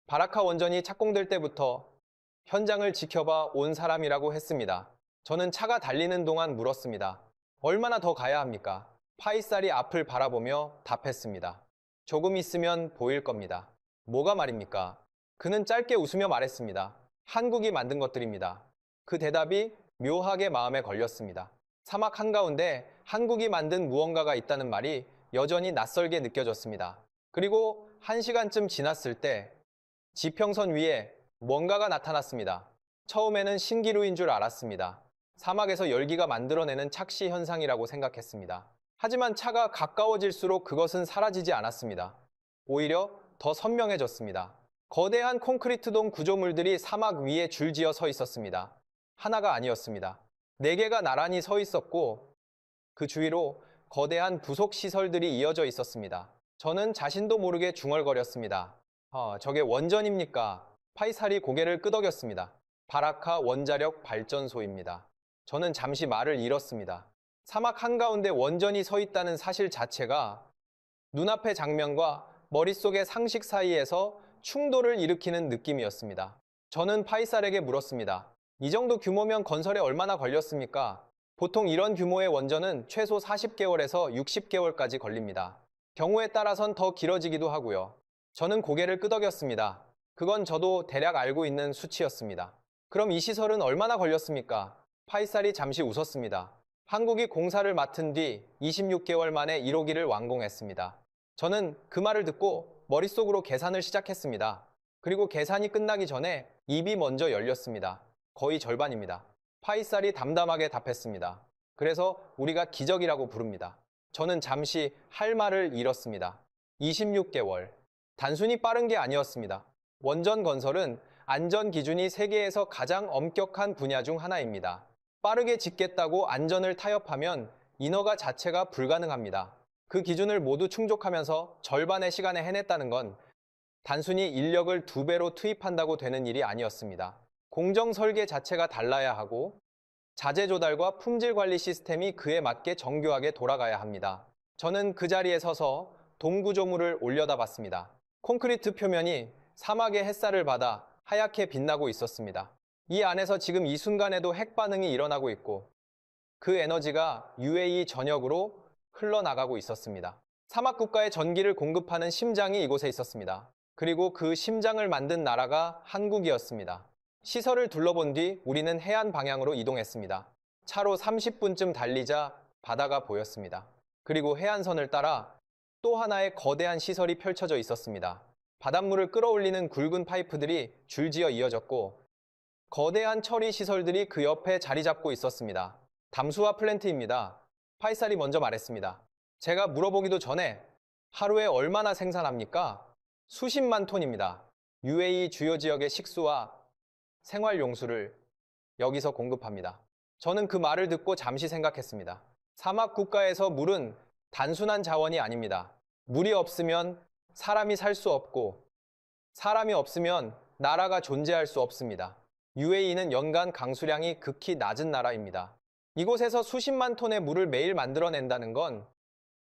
바라카 원전이 착공될 때부터 현장을 지켜봐 온 사람이라고 했습니다. 저는 차가 달리는 동안 물었습니다. 얼마나 더 가야 합니까? 파이살이 앞을 바라보며 답했습니다. 조금 있으면 보일 겁니다. 뭐가 말입니까? 그는 짧게 웃으며 말했습니다. 한국이 만든 것들입니다. 그 대답이 묘하게 마음에 걸렸습니다. 사막 한가운데 한국이 만든 무언가가 있다는 말이 여전히 낯설게 느껴졌습니다. 그리고 1시간쯤 지났을 때 지평선 위에 뭔가가 나타났습니다. 처음에는 신기루인 줄 알았습니다. 사막에서 열기가 만들어내는 착시 현상이라고 생각했습니다. 하지만 차가 가까워질수록 그것은 사라지지 않았습니다. 오히려 더 선명해졌습니다. 거대한 콘크리트동 구조물들이 사막 위에 줄지어 서 있었습니다. 하나가 아니었습니다. 4개가 나란히 서 있었고 그 주위로 거대한 부속 시설들이 이어져 있었습니다. 저는 자신도 모르게 중얼거렸습니다. 저게 원전입니까? 파이살이 고개를 끄덕였습니다. 바라카 원자력 발전소입니다. 저는 잠시 말을 잃었습니다. 사막 한가운데 원전이 서 있다는 사실 자체가 눈앞의 장면과 머릿속의 상식 사이에서 충돌을 일으키는 느낌이었습니다. 저는 파이살에게 물었습니다. 이 정도 규모면 건설에 얼마나 걸렸습니까? 보통 이런 규모의 원전은 최소 40개월에서 60개월까지 걸립니다. 경우에 따라선 더 길어지기도 하고요. 저는 고개를 끄덕였습니다. 그건 저도 대략 알고 있는 수치였습니다. 그럼 이 시설은 얼마나 걸렸습니까? 파이살이 잠시 웃었습니다. 한국이 공사를 맡은 뒤 26개월 만에 1호기를 완공했습니다. 저는 그 말을 듣고 머릿속으로 계산을 시작했습니다. 그리고 계산이 끝나기 전에 입이 먼저 열렸습니다. 거의 절반입니다. 파이살이 담담하게 답했습니다. 그래서 우리가 기적이라고 부릅니다. 저는 잠시 할 말을 잃었습니다. 26개월. 단순히 빠른 게 아니었습니다. 원전 건설은 안전 기준이 세계에서 가장 엄격한 분야 중 하나입니다. 빠르게 짓겠다고 안전을 타협하면 인허가 자체가 불가능합니다. 그 기준을 모두 충족하면서 절반의 시간에 해냈다는 건 단순히 인력을 2배로 투입한다고 되는 일이 아니었습니다. 공정 설계 자체가 달라야 하고 자재 조달과 품질 관리 시스템이 그에 맞게 정교하게 돌아가야 합니다. 저는 그 자리에 서서 동구조물을 올려다봤습니다. 콘크리트 표면이 사막의 햇살을 받아 하얗게 빛나고 있었습니다. 이 안에서 지금 이 순간에도 핵 반응이 일어나고 있고 그 에너지가 UAE 전역으로 흘러나가고 있었습니다. 사막 국가의 전기를 공급하는 심장이 이곳에 있었습니다. 그리고 그 심장을 만든 나라가 한국이었습니다. 시설을 둘러본 뒤 우리는 해안 방향으로 이동했습니다. 차로 30분쯤 달리자 바다가 보였습니다. 그리고 해안선을 따라 또 하나의 거대한 시설이 펼쳐져 있었습니다. 바닷물을 끌어올리는 굵은 파이프들이 줄지어 이어졌고 거대한 처리 시설들이 그 옆에 자리 잡고 있었습니다. 담수화 플랜트입니다. 파이살이 먼저 말했습니다. 제가 물어보기도 전에 하루에 얼마나 생산합니까? 수십만 톤입니다. UAE 주요 지역의 식수와 생활용수를 여기서 공급합니다. 저는 그 말을 듣고 잠시 생각했습니다. 사막 국가에서 물은 단순한 자원이 아닙니다. 물이 없으면 사람이 살 수 없고 사람이 없으면 나라가 존재할 수 없습니다. UAE는 연간 강수량이 극히 낮은 나라입니다. 이곳에서 수십만 톤의 물을 매일 만들어낸다는 건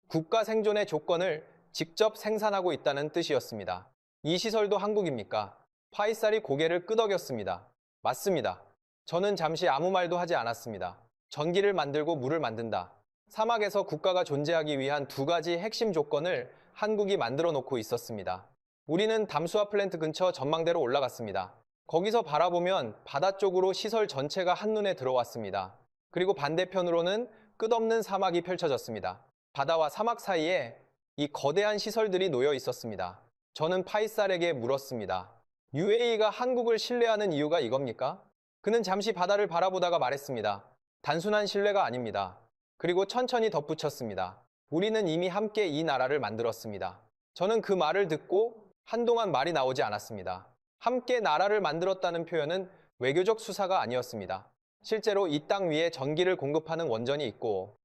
국가 생존의 조건을 직접 생산하고 있다는 뜻이었습니다. 이 시설도 한국입니까? 파이살이 고개를 끄덕였습니다. 맞습니다. 저는 잠시 아무 말도 하지 않았습니다. 전기를 만들고 물을 만든다. 사막에서 국가가 존재하기 위한 두 가지 핵심 조건을 한국이 만들어 놓고 있었습니다. 우리는 담수화 플랜트 근처 전망대로 올라갔습니다. 거기서 바라보면 바다 쪽으로 시설 전체가 한눈에 들어왔습니다. 그리고 반대편으로는 끝없는 사막이 펼쳐졌습니다. 바다와 사막 사이에 이 거대한 시설들이 놓여 있었습니다. 저는 파이살에게 물었습니다. UAE가 한국을 신뢰하는 이유가 이겁니까? 그는 잠시 바다를 바라보다가 말했습니다. 단순한 신뢰가 아닙니다. 그리고 천천히 덧붙였습니다. 우리는 이미 함께 이 나라를 만들었습니다. 저는 그 말을 듣고 한동안 말이 나오지 않았습니다. 함께 나라를 만들었다는 표현은 외교적 수사가 아니었습니다. 실제로 이 땅 위에 전기를 공급하는 원전이 있고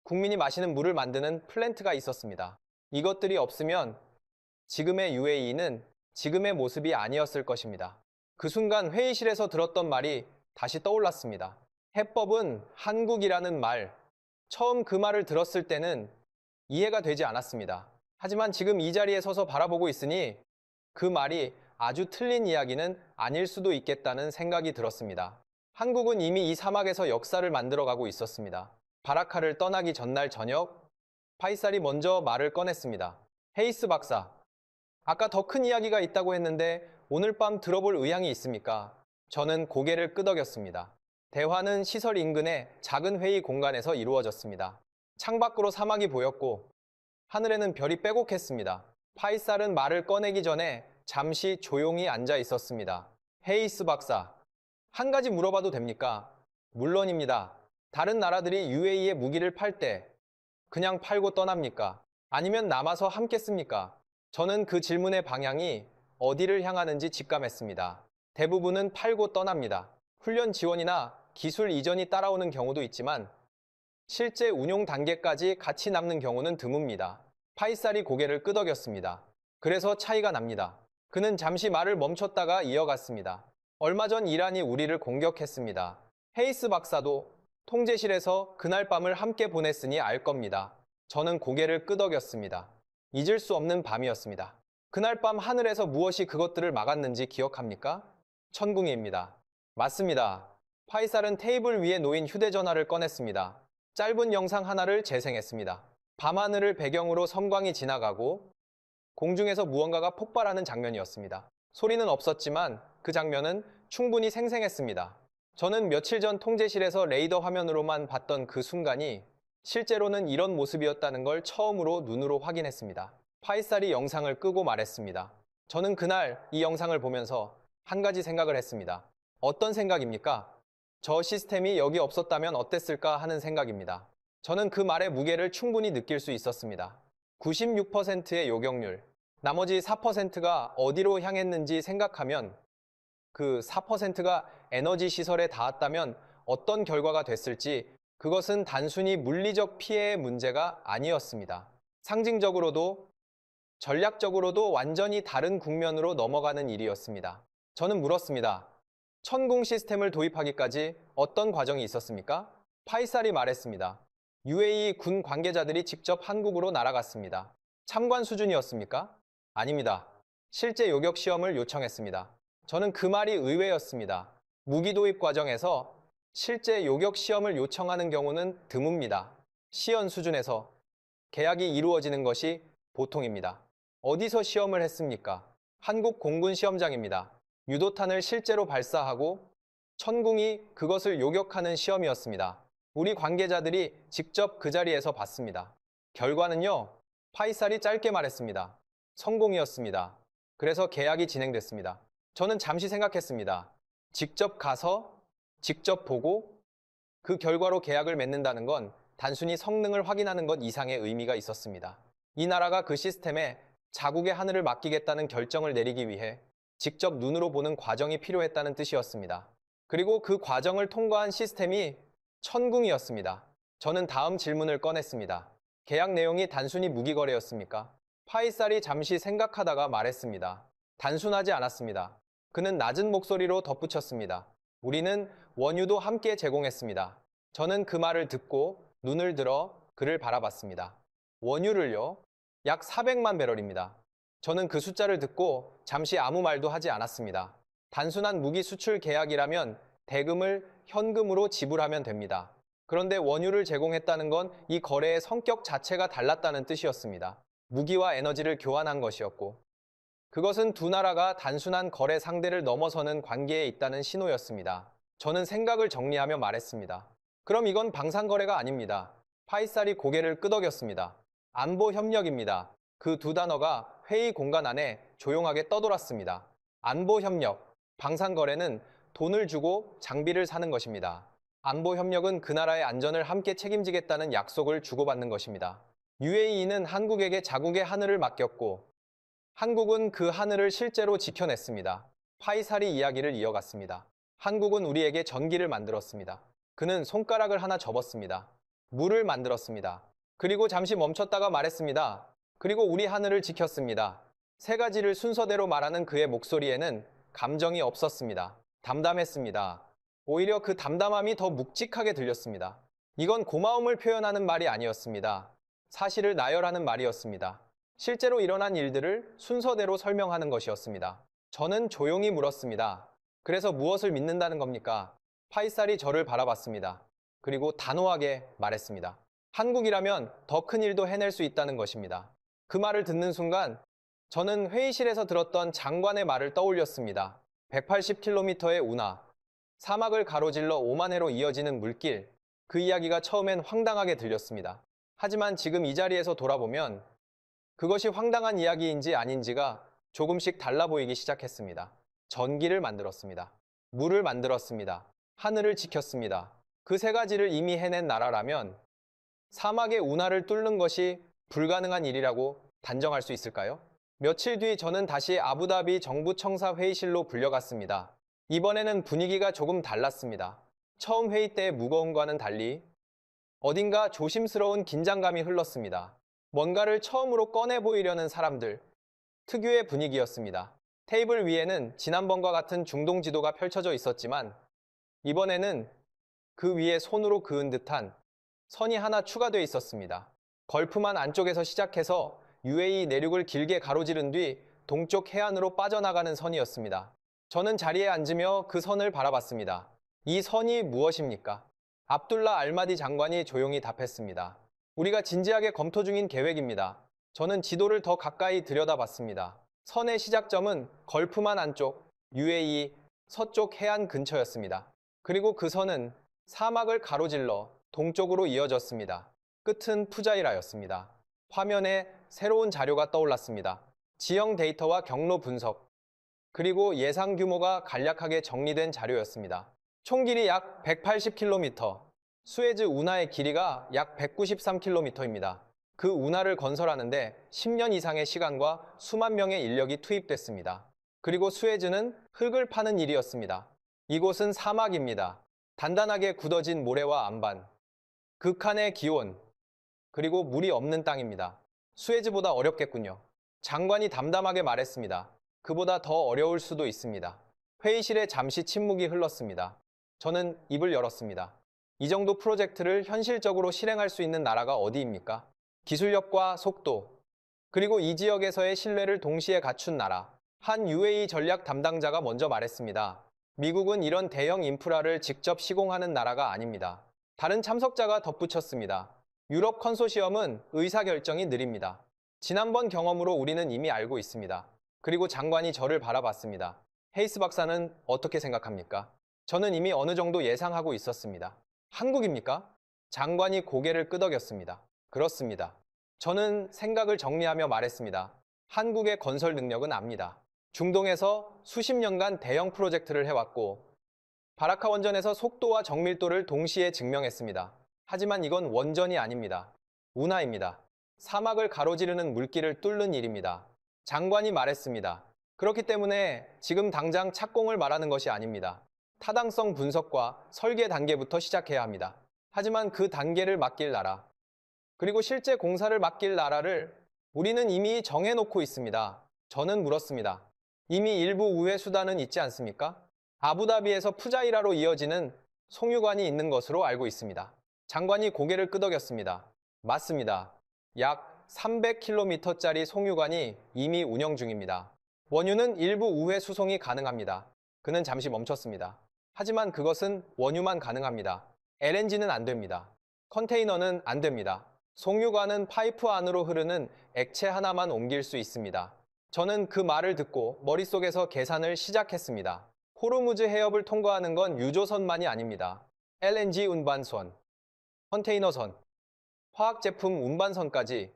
국민이 마시는 물을 만드는 플랜트가 있었습니다. 이것들이 없으면 지금의 UAE는 지금의 모습이 아니었을 것입니다. 그 순간 회의실에서 들었던 말이 다시 떠올랐습니다. 해법은 한국이라는 말. 처음 그 말을 들었을 때는 이해가 되지 않았습니다. 하지만 지금 이 자리에 서서 바라보고 있으니 그 말이 아주 틀린 이야기는 아닐 수도 있겠다는 생각이 들었습니다. 한국은 이미 이 사막에서 역사를 만들어가고 있었습니다. 바라카를 떠나기 전날 저녁, 파이살이 먼저 말을 꺼냈습니다. 헤이스 박사, 아까 더 큰 이야기가 있다고 했는데 오늘 밤 들어볼 의향이 있습니까? 저는 고개를 끄덕였습니다. 대화는 시설 인근의 작은 회의 공간에서 이루어졌습니다. 창밖으로 사막이 보였고 하늘에는 별이 빼곡했습니다. 파이살은 말을 꺼내기 전에 잠시 조용히 앉아 있었습니다. 헤이스 박사, 한 가지 물어봐도 됩니까? 물론입니다. 다른 나라들이 UAE에 무기를 팔 때 그냥 팔고 떠납니까? 아니면 남아서 함께 씁니까? 저는 그 질문의 방향이 어디를 향하는지 직감했습니다. 대부분은 팔고 떠납니다. 훈련 지원이나 기술 이전이 따라오는 경우도 있지만 실제 운용 단계까지 같이 남는 경우는 드뭅니다. 파이살이 고개를 끄덕였습니다. 그래서 차이가 납니다. 그는 잠시 말을 멈췄다가 이어갔습니다. 얼마 전 이란이 우리를 공격했습니다. 헤이스 박사도 통제실에서 그날 밤을 함께 보냈으니 알 겁니다. 저는 고개를 끄덕였습니다. 잊을 수 없는 밤이었습니다. 그날 밤 하늘에서 무엇이 그것들을 막았는지 기억합니까? 천궁이입니다. 맞습니다. 파이살은 테이블 위에 놓인 휴대전화를 꺼냈습니다. 짧은 영상 하나를 재생했습니다. 밤하늘을 배경으로 섬광이 지나가고 공중에서 무언가가 폭발하는 장면이었습니다. 소리는 없었지만 그 장면은 충분히 생생했습니다. 저는 며칠 전 통제실에서 레이더 화면으로만 봤던 그 순간이 실제로는 이런 모습이었다는 걸 처음으로 눈으로 확인했습니다. 파이살이 영상을 끄고 말했습니다. 저는 그날 이 영상을 보면서 한 가지 생각을 했습니다. 어떤 생각입니까? 저 시스템이 여기 없었다면 어땠을까 하는 생각입니다. 저는 그 말의 무게를 충분히 느낄 수 있었습니다. 96%의 요격률, 나머지 4%가 어디로 향했는지 생각하면 그 4%가 에너지 시설에 닿았다면 어떤 결과가 됐을지 그것은 단순히 물리적 피해의 문제가 아니었습니다. 상징적으로도 전략적으로도 완전히 다른 국면으로 넘어가는 일이었습니다. 저는 물었습니다. 천궁 시스템을 도입하기까지 어떤 과정이 있었습니까? 파이살이 말했습니다. UAE 군 관계자들이 직접 한국으로 날아갔습니다. 참관 수준이었습니까? 아닙니다. 실제 요격 시험을 요청했습니다. 저는 그 말이 의외였습니다. 무기 도입 과정에서 실제 요격 시험을 요청하는 경우는 드뭅니다. 시연 수준에서 계약이 이루어지는 것이 보통입니다. 어디서 시험을 했습니까? 한국 공군 시험장입니다. 유도탄을 실제로 발사하고 천궁이 그것을 요격하는 시험이었습니다. 우리 관계자들이 직접 그 자리에서 봤습니다. 결과는요, 파이살이 짧게 말했습니다. 성공이었습니다. 그래서 계약이 진행됐습니다. 저는 잠시 생각했습니다. 직접 가서, 직접 보고 그 결과로 계약을 맺는다는 건 단순히 성능을 확인하는 것 이상의 의미가 있었습니다. 이 나라가 그 시스템에 자국의 하늘을 맡기겠다는 결정을 내리기 위해 직접 눈으로 보는 과정이 필요했다는 뜻이었습니다. 그리고 그 과정을 통과한 시스템이 천궁이었습니다. 저는 다음 질문을 꺼냈습니다. 계약 내용이 단순히 무기거래였습니까? 파이살이 잠시 생각하다가 말했습니다. 단순하지 않았습니다. 그는 낮은 목소리로 덧붙였습니다. 우리는 원유도 함께 제공했습니다. 저는 그 말을 듣고 눈을 들어 그를 바라봤습니다. 원유를요? 약 400만 배럴입니다. 저는 그 숫자를 듣고 잠시 아무 말도 하지 않았습니다. 단순한 무기 수출 계약이라면 대금을 현금으로 지불하면 됩니다. 그런데 원유를 제공했다는 건 이 거래의 성격 자체가 달랐다는 뜻이었습니다. 무기와 에너지를 교환한 것이었고, 그것은 두 나라가 단순한 거래 상대를 넘어서는 관계에 있다는 신호였습니다. 저는 생각을 정리하며 말했습니다. 그럼 이건 방산거래가 아닙니다. 파이살이 고개를 끄덕였습니다. 안보 협력입니다. 그 두 단어가 회의 공간 안에 조용하게 떠돌았습니다. 안보 협력, 방산거래는 돈을 주고 장비를 사는 것입니다. 안보 협력은 그 나라의 안전을 함께 책임지겠다는 약속을 주고받는 것입니다. UAE는 한국에게 자국의 하늘을 맡겼고, 한국은 그 하늘을 실제로 지켜냈습니다. 파이살이 이야기를 이어갔습니다. 한국은 우리에게 전기를 만들었습니다. 그는 손가락을 하나 접었습니다. 물을 만들었습니다. 그리고 잠시 멈췄다가 말했습니다. 그리고 우리 하늘을 지켰습니다. 세 가지를 순서대로 말하는 그의 목소리에는 감정이 없었습니다. 담담했습니다. 오히려 그 담담함이 더 묵직하게 들렸습니다. 이건 고마움을 표현하는 말이 아니었습니다. 사실을 나열하는 말이었습니다. 실제로 일어난 일들을 순서대로 설명하는 것이었습니다. 저는 조용히 물었습니다. 그래서 무엇을 믿는다는 겁니까? 파이살이 저를 바라봤습니다. 그리고 단호하게 말했습니다. 한국이라면 더 큰 일도 해낼 수 있다는 것입니다. 그 말을 듣는 순간 저는 회의실에서 들었던 장관의 말을 떠올렸습니다. 180km의 운하, 사막을 가로질러 오만해로 이어지는 물길, 그 이야기가 처음엔 황당하게 들렸습니다. 하지만 지금 이 자리에서 돌아보면 그것이 황당한 이야기인지 아닌지가 조금씩 달라 보이기 시작했습니다. 전기를 만들었습니다. 물을 만들었습니다. 하늘을 지켰습니다. 그 세 가지를 이미 해낸 나라라면 사막의 운하를 뚫는 것이 불가능한 일이라고 단정할 수 있을까요? 며칠 뒤 저는 다시 아부다비 정부 청사 회의실로 불려갔습니다. 이번에는 분위기가 조금 달랐습니다. 처음 회의 때의 무거움과는 달리 어딘가 조심스러운 긴장감이 흘렀습니다. 뭔가를 처음으로 꺼내 보이려는 사람들, 특유의 분위기였습니다. 테이블 위에는 지난번과 같은 중동 지도가 펼쳐져 있었지만 이번에는 그 위에 손으로 그은 듯한 선이 하나 추가되어 있었습니다. 걸프만 안쪽에서 시작해서 UAE 내륙을 길게 가로지른 뒤 동쪽 해안으로 빠져나가는 선이었습니다. 저는 자리에 앉으며 그 선을 바라봤습니다. 이 선이 무엇입니까? 압둘라 알마디 장관이 조용히 답했습니다. 우리가 진지하게 검토 중인 계획입니다. 저는 지도를 더 가까이 들여다봤습니다. 선의 시작점은 걸프만 안쪽, UAE 서쪽 해안 근처였습니다. 그리고 그 선은 사막을 가로질러 동쪽으로 이어졌습니다. 끝은 푸자이라였습니다. 화면에 새로운 자료가 떠올랐습니다. 지형 데이터와 경로 분석, 그리고 예상 규모가 간략하게 정리된 자료였습니다. 총 길이 약 180km, 수에즈 운하의 길이가 약 193km입니다. 그 운하를 건설하는데 10년 이상의 시간과 수만 명의 인력이 투입됐습니다. 그리고 수에즈는 흙을 파는 일이었습니다. 이곳은 사막입니다. 단단하게 굳어진 모래와 안반, 극한의 기온, 그리고 물이 없는 땅입니다. 수에즈보다 어렵겠군요. 장관이 담담하게 말했습니다. 그보다 더 어려울 수도 있습니다. 회의실에 잠시 침묵이 흘렀습니다. 저는 입을 열었습니다. 이 정도 프로젝트를 현실적으로 실행할 수 있는 나라가 어디입니까? 기술력과 속도, 그리고 이 지역에서의 신뢰를 동시에 갖춘 나라. 한 UAE 전략 담당자가 먼저 말했습니다. 미국은 이런 대형 인프라를 직접 시공하는 나라가 아닙니다. 다른 참석자가 덧붙였습니다. 유럽 컨소시엄은 의사결정이 느립니다. 지난번 경험으로 우리는 이미 알고 있습니다. 그리고 장관이 저를 바라봤습니다. 헤이스 박사는 어떻게 생각합니까? 저는 이미 어느 정도 예상하고 있었습니다. 한국입니까? 장관이 고개를 끄덕였습니다. 그렇습니다. 저는 생각을 정리하며 말했습니다. 한국의 건설 능력은 압니다. 중동에서 수십 년간 대형 프로젝트를 해왔고 바라카 원전에서 속도와 정밀도를 동시에 증명했습니다. 하지만 이건 원전이 아닙니다. 운하입니다. 사막을 가로지르는 물길을 뚫는 일입니다. 장관이 말했습니다. 그렇기 때문에 지금 당장 착공을 말하는 것이 아닙니다. 타당성 분석과 설계 단계부터 시작해야 합니다. 하지만 그 단계를 맡길 나라, 그리고 실제 공사를 맡길 나라를 우리는 이미 정해놓고 있습니다. 저는 물었습니다. 이미 일부 우회 수단은 있지 않습니까? 아부다비에서 푸자이라로 이어지는 송유관이 있는 것으로 알고 있습니다. 장관이 고개를 끄덕였습니다. 맞습니다. 약 300km짜리 송유관이 이미 운영 중입니다. 원유는 일부 우회 수송이 가능합니다. 그는 잠시 멈췄습니다. 하지만 그것은 원유만 가능합니다. LNG는 안 됩니다. 컨테이너는 안 됩니다. 송유관은 파이프 안으로 흐르는 액체 하나만 옮길 수 있습니다. 저는 그 말을 듣고 머릿속에서 계산을 시작했습니다. 호르무즈 해협을 통과하는 건 유조선만이 아닙니다. LNG 운반선, 컨테이너선, 화학제품 운반선까지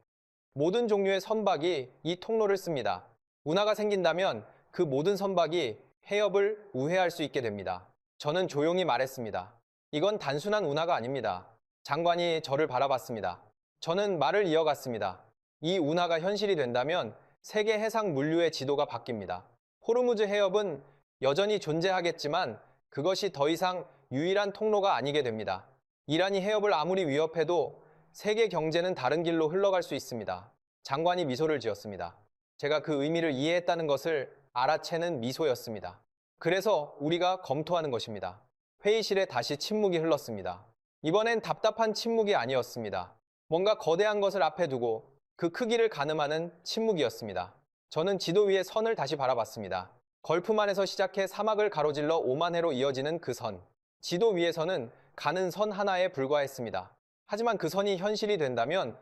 모든 종류의 선박이 이 통로를 씁니다. 운하가 생긴다면 그 모든 선박이 해협을 우회할 수 있게 됩니다. 저는 조용히 말했습니다. 이건 단순한 운하가 아닙니다. 장관이 저를 바라봤습니다. 저는 말을 이어갔습니다. 이 운하가 현실이 된다면 세계 해상 물류의 지도가 바뀝니다. 호르무즈 해협은 여전히 존재하겠지만 그것이 더 이상 유일한 통로가 아니게 됩니다. 이란이 해협을 아무리 위협해도 세계 경제는 다른 길로 흘러갈 수 있습니다. 장관이 미소를 지었습니다. 제가 그 의미를 이해했다는 것을 알아채는 미소였습니다. 그래서 우리가 검토하는 것입니다. 회의실에 다시 침묵이 흘렀습니다. 이번엔 답답한 침묵이 아니었습니다. 뭔가 거대한 것을 앞에 두고 그 크기를 가늠하는 침묵이었습니다. 저는 지도 위에 선을 다시 바라봤습니다. 걸프만에서 시작해 사막을 가로질러 오만해로 이어지는 그 선. 지도 위에서는 가는 선 하나에 불과했습니다. 하지만 그 선이 현실이 된다면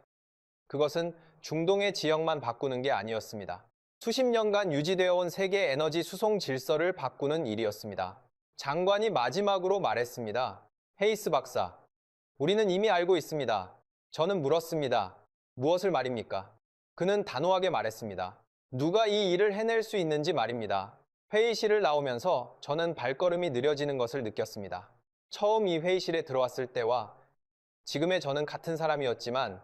그것은 중동의 지형만 바꾸는 게 아니었습니다. 수십 년간 유지되어 온 세계 에너지 수송 질서를 바꾸는 일이었습니다. 장관이 마지막으로 말했습니다. 헤이스 박사, 우리는 이미 알고 있습니다. 저는 물었습니다. 무엇을 말입니까? 그는 단호하게 말했습니다. 누가 이 일을 해낼 수 있는지 말입니다. 회의실을 나오면서 저는 발걸음이 느려지는 것을 느꼈습니다. 처음 이 회의실에 들어왔을 때와 지금의 저는 같은 사람이었지만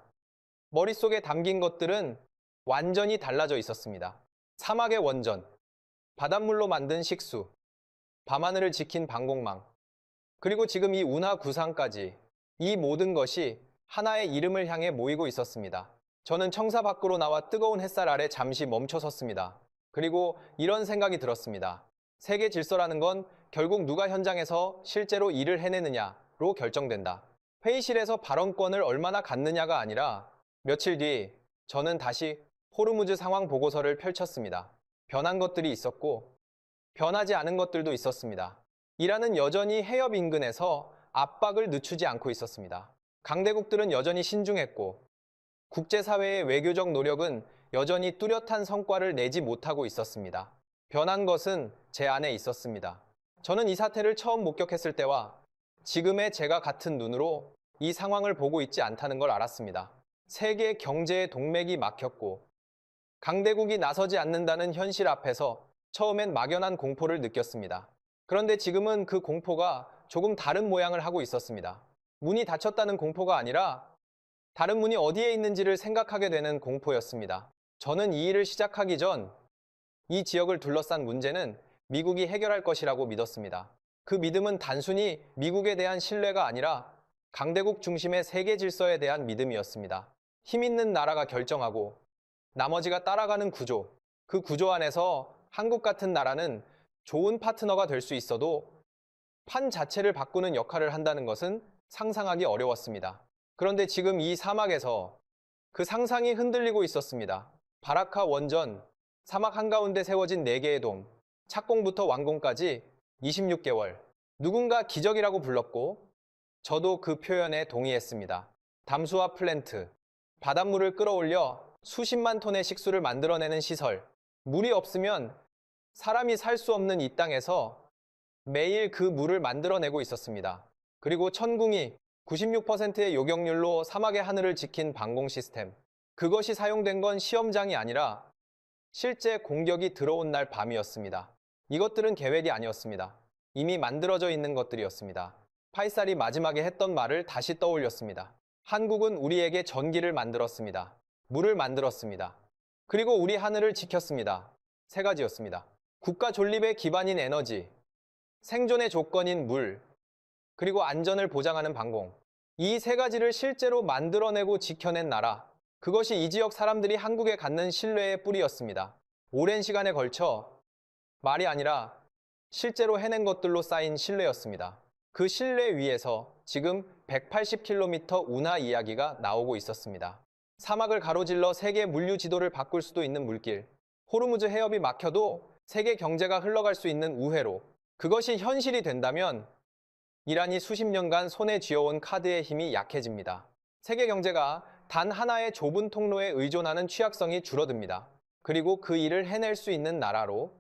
머릿속에 담긴 것들은 완전히 달라져 있었습니다. 사막의 원전, 바닷물로 만든 식수, 밤하늘을 지킨 방공망, 그리고 지금 이 운하 구상까지 이 모든 것이 하나의 이름을 향해 모이고 있었습니다. 저는 청사 밖으로 나와 뜨거운 햇살 아래 잠시 멈춰 섰습니다. 그리고 이런 생각이 들었습니다. 세계 질서라는 건 결국 누가 현장에서 실제로 일을 해내느냐로 결정된다. 회의실에서 발언권을 얼마나 갖느냐가 아니라 며칠 뒤 저는 다시 호르무즈 상황 보고서를 펼쳤습니다. 변한 것들이 있었고 변하지 않은 것들도 있었습니다. 이란은 여전히 해협 인근에서 압박을 늦추지 않고 있었습니다. 강대국들은 여전히 신중했고 국제사회의 외교적 노력은 여전히 뚜렷한 성과를 내지 못하고 있었습니다. 변한 것은 제 안에 있었습니다. 저는 이 사태를 처음 목격했을 때와 지금의 제가 같은 눈으로 이 상황을 보고 있지 않다는 걸 알았습니다. 세계 경제의 동맥이 막혔고 강대국이 나서지 않는다는 현실 앞에서 처음엔 막연한 공포를 느꼈습니다. 그런데 지금은 그 공포가 조금 다른 모양을 하고 있었습니다. 문이 닫혔다는 공포가 아니라 다른 문이 어디에 있는지를 생각하게 되는 공포였습니다. 저는 이 일을 시작하기 전 이 지역을 둘러싼 문제는 미국이 해결할 것이라고 믿었습니다. 그 믿음은 단순히 미국에 대한 신뢰가 아니라 강대국 중심의 세계 질서에 대한 믿음이었습니다. 힘 있는 나라가 결정하고 나머지가 따라가는 구조, 그 구조 안에서 한국 같은 나라는 좋은 파트너가 될 수 있어도 판 자체를 바꾸는 역할을 한다는 것은 상상하기 어려웠습니다. 그런데 지금 이 사막에서 그 상상이 흔들리고 있었습니다. 바라카 원전, 사막 한가운데 세워진 4개의 돔, 착공부터 완공까지 26개월. 누군가 기적이라고 불렀고 저도 그 표현에 동의했습니다. 담수화 플랜트, 바닷물을 끌어올려 수십만 톤의 식수를 만들어내는 시설. 물이 없으면 사람이 살 수 없는 이 땅에서 매일 그 물을 만들어내고 있었습니다. 그리고 천궁이 96%의 요격률로 사막의 하늘을 지킨 방공 시스템. 그것이 사용된 건 시험장이 아니라 실제 공격이 들어온 날 밤이었습니다. 이것들은 계획이 아니었습니다. 이미 만들어져 있는 것들이었습니다. 파이살이 마지막에 했던 말을 다시 떠올렸습니다. 한국은 우리에게 전기를 만들었습니다. 물을 만들었습니다. 그리고 우리 하늘을 지켰습니다. 세 가지였습니다. 국가 존립의 기반인 에너지, 생존의 조건인 물, 그리고 안전을 보장하는 방공. 이 세 가지를 실제로 만들어내고 지켜낸 나라. 그것이 이 지역 사람들이 한국에 갖는 신뢰의 뿌리였습니다. 오랜 시간에 걸쳐 말이 아니라 실제로 해낸 것들로 쌓인 신뢰였습니다. 그 신뢰 위에서 지금 180km 운하 이야기가 나오고 있었습니다. 사막을 가로질러 세계 물류 지도를 바꿀 수도 있는 물길. 호르무즈 해협이 막혀도 세계 경제가 흘러갈 수 있는 우회로. 그것이 현실이 된다면 이란이 수십 년간 손에 쥐어온 카드의 힘이 약해집니다. 세계 경제가 단 하나의 좁은 통로에 의존하는 취약성이 줄어듭니다. 그리고 그 일을 해낼 수 있는 나라로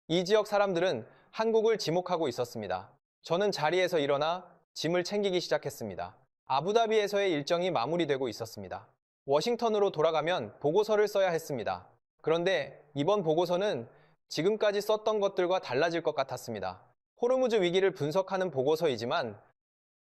이 지역 사람들은 한국을 지목하고 있었습니다. 저는 자리에서 일어나 짐을 챙기기 시작했습니다. 아부다비에서의 일정이 마무리되고 있었습니다. 워싱턴으로 돌아가면 보고서를 써야 했습니다. 그런데 이번 보고서는 지금까지 썼던 것들과 달라질 것 같았습니다. 호르무즈 위기를 분석하는 보고서이지만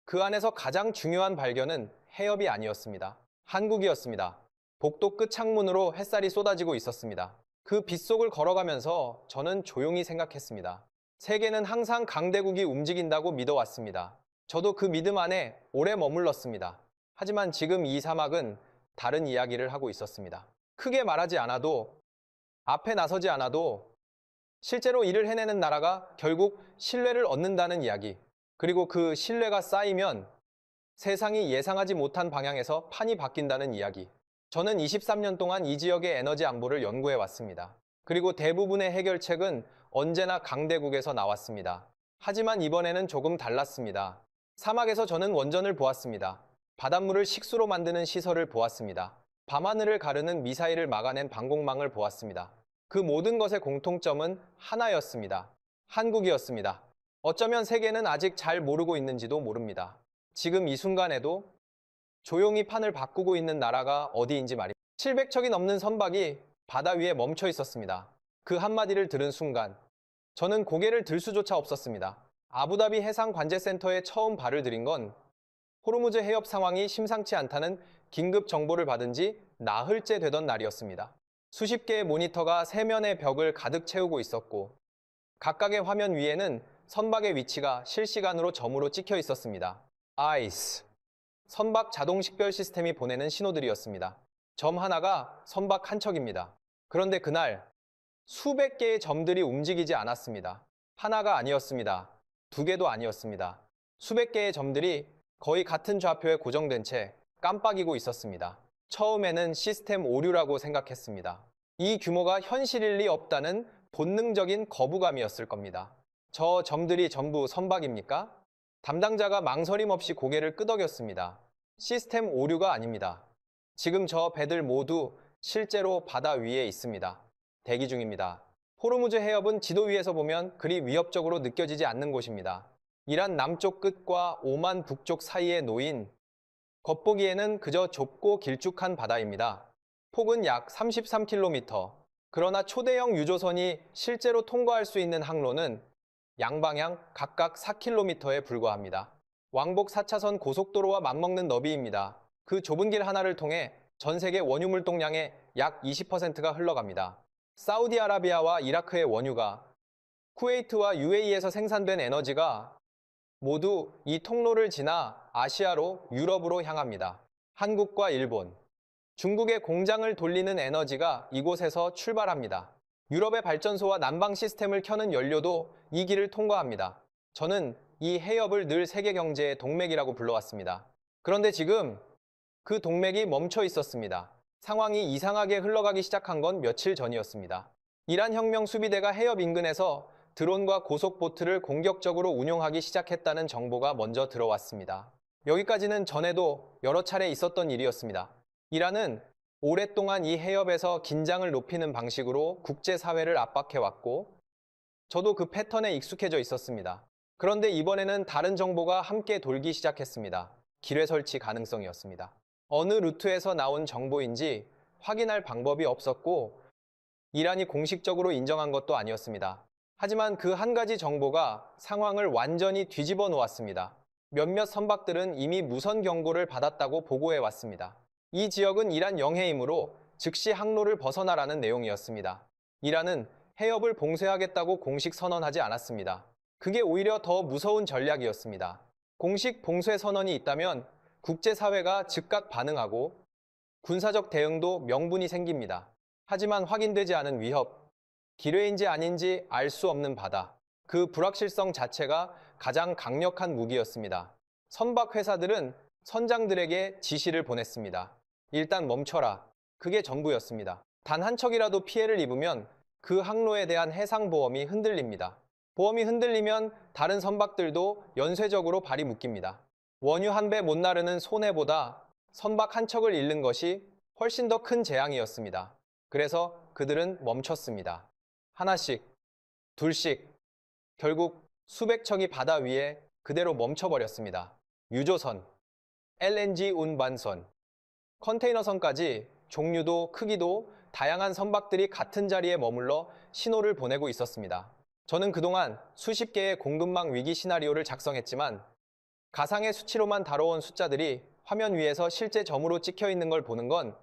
그 안에서 가장 중요한 발견은 해협이 아니었습니다. 한국이었습니다. 복도 끝 창문으로 햇살이 쏟아지고 있었습니다. 그 빗속을 걸어가면서 저는 조용히 생각했습니다. 세계는 항상 강대국이 움직인다고 믿어왔습니다. 저도 그 믿음 안에 오래 머물렀습니다. 하지만 지금 이 사막은 다른 이야기를 하고 있었습니다. 크게 말하지 않아도, 앞에 나서지 않아도 실제로 일을 해내는 나라가 결국 신뢰를 얻는다는 이야기. 그리고 그 신뢰가 쌓이면 세상이 예상하지 못한 방향에서 판이 바뀐다는 이야기. 저는 23년 동안 이 지역의 에너지 안보를 연구해 왔습니다. 그리고 대부분의 해결책은 언제나 강대국에서 나왔습니다. 하지만 이번에는 조금 달랐습니다. 사막에서 저는 원전을 보았습니다. 바닷물을 식수로 만드는 시설을 보았습니다. 밤하늘을 가르는 미사일을 막아낸 방공망을 보았습니다. 그 모든 것의 공통점은 하나였습니다. 한국이었습니다. 어쩌면 세계는 아직 잘 모르고 있는지도 모릅니다. 지금 이 순간에도 조용히 판을 바꾸고 있는 나라가 어디인지 말입니다. 700척이 넘는 선박이 바다 위에 멈춰 있었습니다. 그 한마디를 들은 순간 저는 고개를 들 수조차 없었습니다. 아부다비 해상관제센터에 처음 발을 들인 건 호르무즈 해협 상황이 심상치 않다는 긴급 정보를 받은 지 나흘째 되던 날이었습니다. 수십 개의 모니터가 세면의 벽을 가득 채우고 있었고 각각의 화면 위에는 선박의 위치가 실시간으로 점으로 찍혀 있었습니다. 아이스. 선박 자동 식별 시스템이 보내는 신호들이었습니다. 점 하나가 선박 한 척입니다. 그런데 그날 수백 개의 점들이 움직이지 않았습니다. 하나가 아니었습니다. 두 개도 아니었습니다. 수백 개의 점들이 거의 같은 좌표에 고정된 채 깜빡이고 있었습니다. 처음에는 시스템 오류라고 생각했습니다. 이 규모가 현실일 리 없다는 본능적인 거부감이었을 겁니다. 저 점들이 전부 선박입니까? 담당자가 망설임 없이 고개를 끄덕였습니다. 시스템 오류가 아닙니다. 지금 저 배들 모두 실제로 바다 위에 있습니다. 대기 중입니다. 호르무즈 해협은 지도 위에서 보면 그리 위협적으로 느껴지지 않는 곳입니다. 이란 남쪽 끝과 오만 북쪽 사이에 놓인 겉보기에는 그저 좁고 길쭉한 바다입니다. 폭은 약 33km. 그러나 초대형 유조선이 실제로 통과할 수 있는 항로는 양방향 각각 4km에 불과합니다. 왕복 4차선 고속도로와 맞먹는 너비입니다. 그 좁은 길 하나를 통해 전 세계 원유 물동량의 약 20%가 흘러갑니다. 사우디아라비아와 이라크의 원유가, 쿠웨이트와 UAE에서 생산된 에너지가 모두 이 통로를 지나 아시아로 유럽으로 향합니다. 한국과 일본, 중국의 공장을 돌리는 에너지가 이곳에서 출발합니다. 유럽의 발전소와 난방 시스템을 켜는 연료도 이 길을 통과합니다. 저는 이 해협을 늘 세계 경제의 동맥이라고 불러왔습니다. 그런데 지금 그 동맥이 멈춰 있었습니다. 상황이 이상하게 흘러가기 시작한 건 며칠 전이었습니다. 이란 혁명 수비대가 해협 인근에서 드론과 고속보트를 공격적으로 운용하기 시작했다는 정보가 먼저 들어왔습니다. 여기까지는 전에도 여러 차례 있었던 일이었습니다. 이란은 오랫동안 이 해협에서 긴장을 높이는 방식으로 국제사회를 압박해왔고 저도 그 패턴에 익숙해져 있었습니다. 그런데 이번에는 다른 정보가 함께 돌기 시작했습니다. 기뢰 설치 가능성이었습니다. 어느 루트에서 나온 정보인지 확인할 방법이 없었고 이란이 공식적으로 인정한 것도 아니었습니다. 하지만 그 한 가지 정보가 상황을 완전히 뒤집어 놓았습니다. 몇몇 선박들은 이미 무선 경고를 받았다고 보고해 왔습니다. 이 지역은 이란 영해이므로 즉시 항로를 벗어나라는 내용이었습니다. 이란은 해협을 봉쇄하겠다고 공식 선언하지 않았습니다. 그게 오히려 더 무서운 전략이었습니다. 공식 봉쇄 선언이 있다면 국제사회가 즉각 반응하고 군사적 대응도 명분이 생깁니다. 하지만 확인되지 않은 위협, 기뢰인지 아닌지 알 수 없는 바다, 그 불확실성 자체가 가장 강력한 무기였습니다. 선박 회사들은 선장들에게 지시를 보냈습니다. 일단 멈춰라. 그게 전부였습니다. 단 한 척이라도 피해를 입으면 그 항로에 대한 해상보험이 흔들립니다. 보험이 흔들리면 다른 선박들도 연쇄적으로 발이 묶입니다. 원유 한 배 못 나르는 손해보다 선박 한 척을 잃는 것이 훨씬 더 큰 재앙이었습니다. 그래서 그들은 멈췄습니다. 하나씩, 둘씩, 결국 수백 척이 바다 위에 그대로 멈춰버렸습니다. 유조선, LNG 운반선, 컨테이너선까지 종류도 크기도 다양한 선박들이 같은 자리에 머물러 신호를 보내고 있었습니다. 저는 그동안 수십 개의 공급망 위기 시나리오를 작성했지만 가상의 수치로만 다뤄온 숫자들이 화면 위에서 실제 점으로 찍혀 있는 걸 보는 건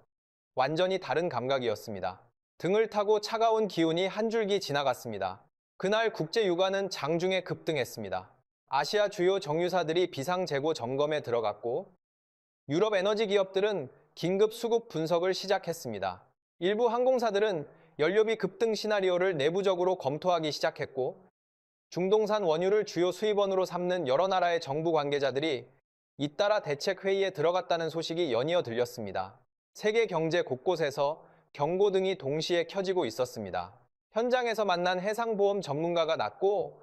완전히 다른 감각이었습니다. 등을 타고 차가운 기운이 한 줄기 지나갔습니다. 그날 국제 유가는 장중에 급등했습니다. 아시아 주요 정유사들이 비상재고 점검에 들어갔고 유럽 에너지 기업들은 긴급 수급 분석을 시작했습니다. 일부 항공사들은 연료비 급등 시나리오를 내부적으로 검토하기 시작했고 중동산 원유를 주요 수입원으로 삼는 여러 나라의 정부 관계자들이 잇따라 대책 회의에 들어갔다는 소식이 연이어 들렸습니다. 세계 경제 곳곳에서 경고등이 동시에 켜지고 있었습니다. 현장에서 만난 해상보험 전문가가 낮고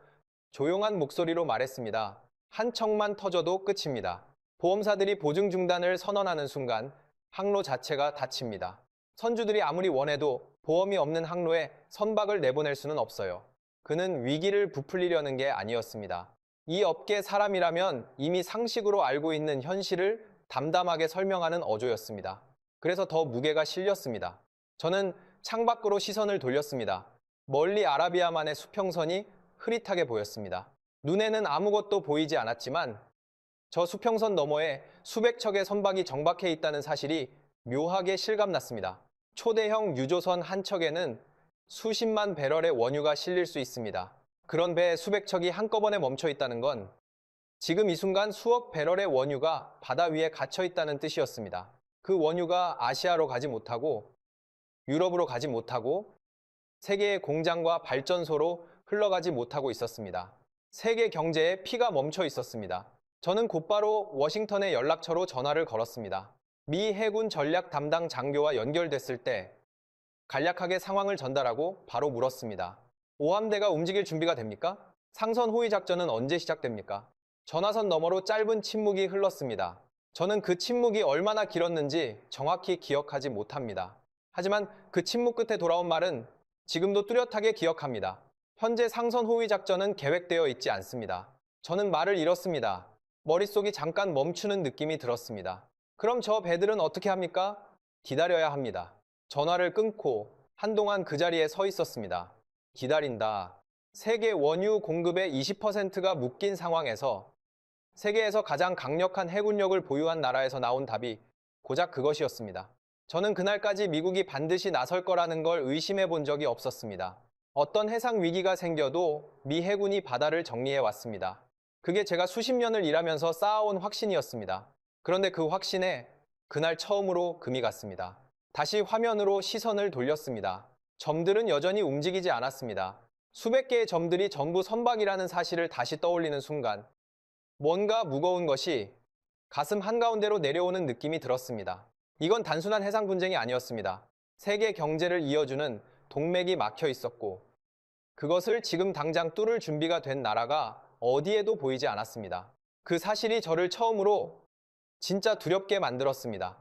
조용한 목소리로 말했습니다. 한 척만 터져도 끝입니다. 보험사들이 보증 중단을 선언하는 순간 항로 자체가 닫힙니다. 선주들이 아무리 원해도 보험이 없는 항로에 선박을 내보낼 수는 없어요. 그는 위기를 부풀리려는 게 아니었습니다. 이 업계 사람이라면 이미 상식으로 알고 있는 현실을 담담하게 설명하는 어조였습니다. 그래서 더 무게가 실렸습니다. 저는 창밖으로 시선을 돌렸습니다. 멀리 아라비아만의 수평선이 흐릿하게 보였습니다. 눈에는 아무것도 보이지 않았지만 저 수평선 너머에 수백 척의 선박이 정박해 있다는 사실이 묘하게 실감났습니다. 초대형 유조선 한 척에는 수십만 배럴의 원유가 실릴 수 있습니다. 그런 배에 수백 척이 한꺼번에 멈춰 있다는 건 지금 이 순간 수억 배럴의 원유가 바다 위에 갇혀 있다는 뜻이었습니다. 그 원유가 아시아로 가지 못하고 유럽으로 가지 못하고 세계의 공장과 발전소로 흘러가지 못하고 있었습니다. 세계 경제에 피가 멈춰 있었습니다. 저는 곧바로 워싱턴의 연락처로 전화를 걸었습니다. 미 해군 전략 담당 장교와 연결됐을 때 간략하게 상황을 전달하고 바로 물었습니다. 오함대가 움직일 준비가 됩니까? 상선 호위 작전은 언제 시작됩니까? 전화선 너머로 짧은 침묵이 흘렀습니다. 저는 그 침묵이 얼마나 길었는지 정확히 기억하지 못합니다. 하지만 그 침묵 끝에 돌아온 말은 지금도 뚜렷하게 기억합니다. 현재 상선 호위 작전은 계획되어 있지 않습니다. 저는 말을 잃었습니다. 머릿속이 잠깐 멈추는 느낌이 들었습니다. 그럼 저 배들은 어떻게 합니까? 기다려야 합니다. 전화를 끊고 한동안 그 자리에 서 있었습니다. 기다린다. 세계 원유 공급의 20%가 묶인 상황에서 세계에서 가장 강력한 해군력을 보유한 나라에서 나온 답이 고작 그것이었습니다. 저는 그날까지 미국이 반드시 나설 거라는 걸 의심해 본 적이 없었습니다. 어떤 해상 위기가 생겨도 미 해군이 바다를 정리해 왔습니다. 그게 제가 수십 년을 일하면서 쌓아온 확신이었습니다. 그런데 그 확신에 그날 처음으로 금이 갔습니다. 다시 화면으로 시선을 돌렸습니다. 점들은 여전히 움직이지 않았습니다. 수백 개의 점들이 전부 선박이라는 사실을 다시 떠올리는 순간 뭔가 무거운 것이 가슴 한가운데로 내려오는 느낌이 들었습니다. 이건 단순한 해상 분쟁이 아니었습니다. 세계 경제를 이어주는 동맥이 막혀 있었고 그것을 지금 당장 뚫을 준비가 된 나라가 어디에도 보이지 않았습니다. 그 사실이 저를 처음으로 진짜 두렵게 만들었습니다.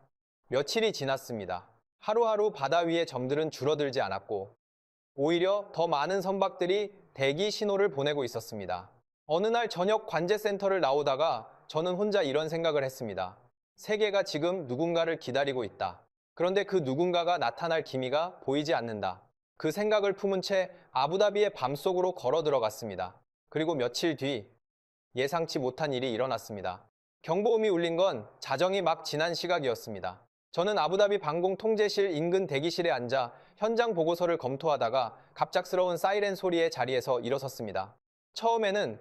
며칠이 지났습니다. 하루하루 바다 위의 점들은 줄어들지 않았고 오히려 더 많은 선박들이 대기 신호를 보내고 있었습니다. 어느 날 저녁 관제센터를 나오다가 저는 혼자 이런 생각을 했습니다. 세계가 지금 누군가를 기다리고 있다. 그런데 그 누군가가 나타날 기미가 보이지 않는다. 그 생각을 품은 채 아부다비의 밤속으로 걸어 들어갔습니다. 그리고 며칠 뒤 예상치 못한 일이 일어났습니다. 경보음이 울린 건 자정이 막 지난 시각이었습니다. 저는 아부다비 방공 통제실 인근 대기실에 앉아 현장 보고서를 검토하다가 갑작스러운 사이렌 소리의 자리에서 일어섰습니다. 처음에는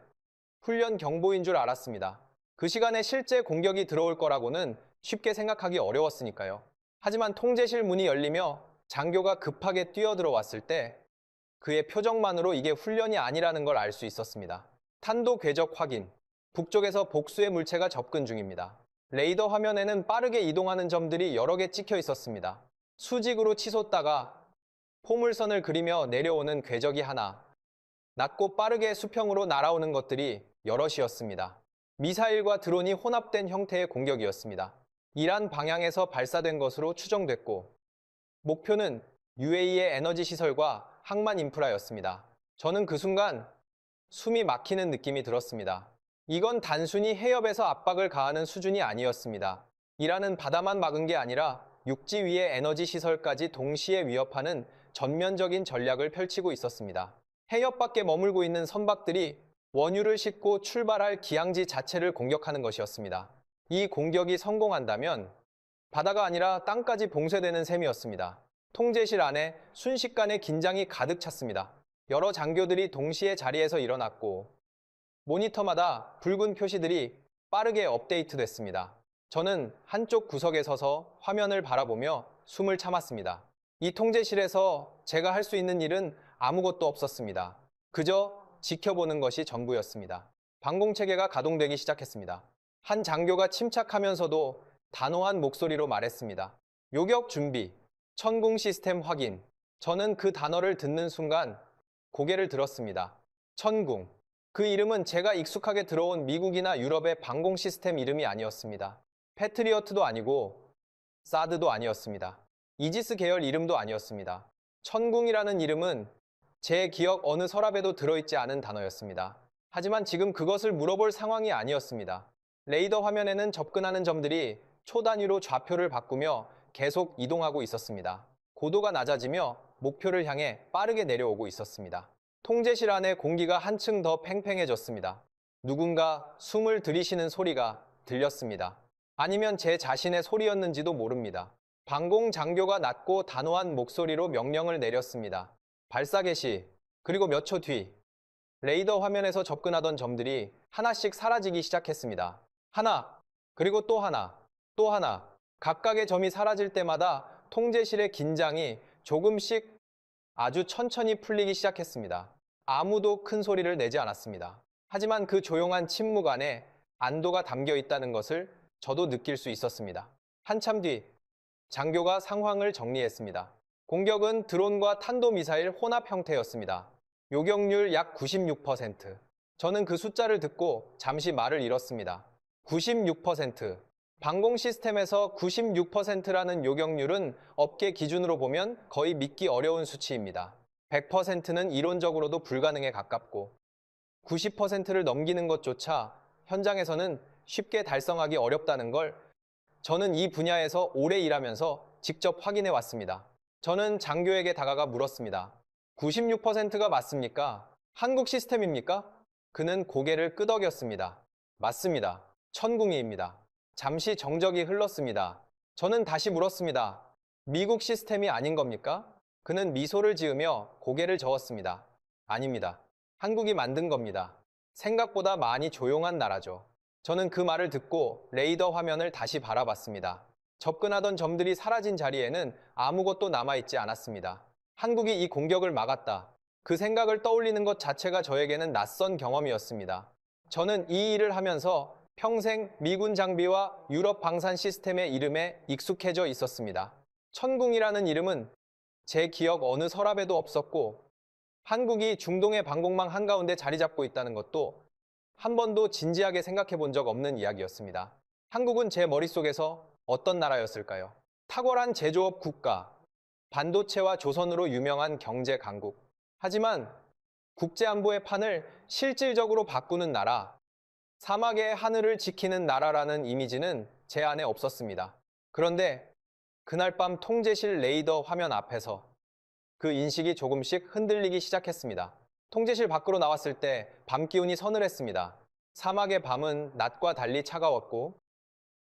훈련 경보인 줄 알았습니다. 그 시간에 실제 공격이 들어올 거라고는 쉽게 생각하기 어려웠으니까요. 하지만 통제실 문이 열리며 장교가 급하게 뛰어들어왔을 때 그의 표정만으로 이게 훈련이 아니라는 걸 알 수 있었습니다. 탄도 궤적 확인. 북쪽에서 복수의 물체가 접근 중입니다. 레이더 화면에는 빠르게 이동하는 점들이 여러 개 찍혀 있었습니다. 수직으로 치솟다가 포물선을 그리며 내려오는 궤적이 하나, 낮고 빠르게 수평으로 날아오는 것들이 여럿이었습니다. 미사일과 드론이 혼합된 형태의 공격이었습니다. 이란 방향에서 발사된 것으로 추정됐고, 목표는 UAE의 에너지 시설과 항만 인프라였습니다. 저는 그 순간 숨이 막히는 느낌이 들었습니다. 이건 단순히 해협에서 압박을 가하는 수준이 아니었습니다. 이란은 바다만 막은 게 아니라 육지 위의 에너지 시설까지 동시에 위협하는 전면적인 전략을 펼치고 있었습니다. 해협 밖에 머물고 있는 선박들이 원유를 싣고 출발할 기항지 자체를 공격하는 것이었습니다. 이 공격이 성공한다면 바다가 아니라 땅까지 봉쇄되는 셈이었습니다. 통제실 안에 순식간에 긴장이 가득 찼습니다. 여러 장교들이 동시에 자리에서 일어났고 모니터마다 붉은 표시들이 빠르게 업데이트됐습니다. 저는 한쪽 구석에 서서 화면을 바라보며 숨을 참았습니다. 이 통제실에서 제가 할 수 있는 일은 아무것도 없었습니다. 그저 지켜보는 것이 전부였습니다. 방공체계가 가동되기 시작했습니다. 한 장교가 침착하면서도 단호한 목소리로 말했습니다. 요격 준비, 천궁 시스템 확인. 저는 그 단어를 듣는 순간 고개를 들었습니다. 천궁. 그 이름은 제가 익숙하게 들어온 미국이나 유럽의 방공 시스템 이름이 아니었습니다. 패트리어트도 아니고 사드도 아니었습니다. 이지스 계열 이름도 아니었습니다. 천궁이라는 이름은 제 기억 어느 서랍에도 들어있지 않은 단어였습니다. 하지만 지금 그것을 물어볼 상황이 아니었습니다. 레이더 화면에는 접근하는 점들이 초 단위로 좌표를 바꾸며 계속 이동하고 있었습니다. 고도가 낮아지며 목표를 향해 빠르게 내려오고 있었습니다. 통제실 안의 공기가 한층 더 팽팽해졌습니다. 누군가 숨을 들이쉬는 소리가 들렸습니다. 아니면 제 자신의 소리였는지도 모릅니다. 방공 장교가 낮고 단호한 목소리로 명령을 내렸습니다. 발사 개시. 그리고 몇 초 뒤 레이더 화면에서 접근하던 점들이 하나씩 사라지기 시작했습니다. 하나, 그리고 또 하나, 또 하나. 각각의 점이 사라질 때마다 통제실의 긴장이 조금씩 아주 천천히 풀리기 시작했습니다. 아무도 큰 소리를 내지 않았습니다. 하지만 그 조용한 침묵 안에 안도가 담겨 있다는 것을 저도 느낄 수 있었습니다. 한참 뒤 장교가 상황을 정리했습니다. 공격은 드론과 탄도미사일 혼합 형태였습니다. 요격률 약 96%. 저는 그 숫자를 듣고 잠시 말을 잃었습니다. 96%. 방공 시스템에서 96%라는 요격률은 업계 기준으로 보면 거의 믿기 어려운 수치입니다. 100%는 이론적으로도 불가능에 가깝고 90%를 넘기는 것조차 현장에서는 쉽게 달성하기 어렵다는 걸 저는 이 분야에서 오래 일하면서 직접 확인해 왔습니다. 저는 장교에게 다가가 물었습니다. 96%가 맞습니까? 한국 시스템입니까? 그는 고개를 끄덕였습니다. 맞습니다. 천궁이입니다. 잠시 정적이 흘렀습니다. 저는 다시 물었습니다. 미국 시스템이 아닌 겁니까? 그는 미소를 지으며 고개를 저었습니다. 아닙니다. 한국이 만든 겁니다. 생각보다 많이 조용한 나라죠. 저는 그 말을 듣고 레이더 화면을 다시 바라봤습니다. 접근하던 점들이 사라진 자리에는 아무것도 남아있지 않았습니다. 한국이 이 공격을 막았다. 그 생각을 떠올리는 것 자체가 저에게는 낯선 경험이었습니다. 저는 이 일을 하면서 평생 미군 장비와 유럽 방산 시스템의 이름에 익숙해져 있었습니다. 천궁이라는 이름은 제 기억 어느 서랍에도 없었고 한국이 중동의 방공망 한가운데 자리 잡고 있다는 것도 한 번도 진지하게 생각해 본 적 없는 이야기였습니다. 한국은 제 머릿속에서 어떤 나라였을까요? 탁월한 제조업 국가, 반도체와 조선으로 유명한 경제 강국. 하지만 국제안보의 판을 실질적으로 바꾸는 나라, 사막의 하늘을 지키는 나라라는 이미지는 제 안에 없었습니다. 그런데 그날 밤 통제실 레이더 화면 앞에서 그 인식이 조금씩 흔들리기 시작했습니다. 통제실 밖으로 나왔을 때 밤 기온이 서늘했습니다. 사막의 밤은 낮과 달리 차가웠고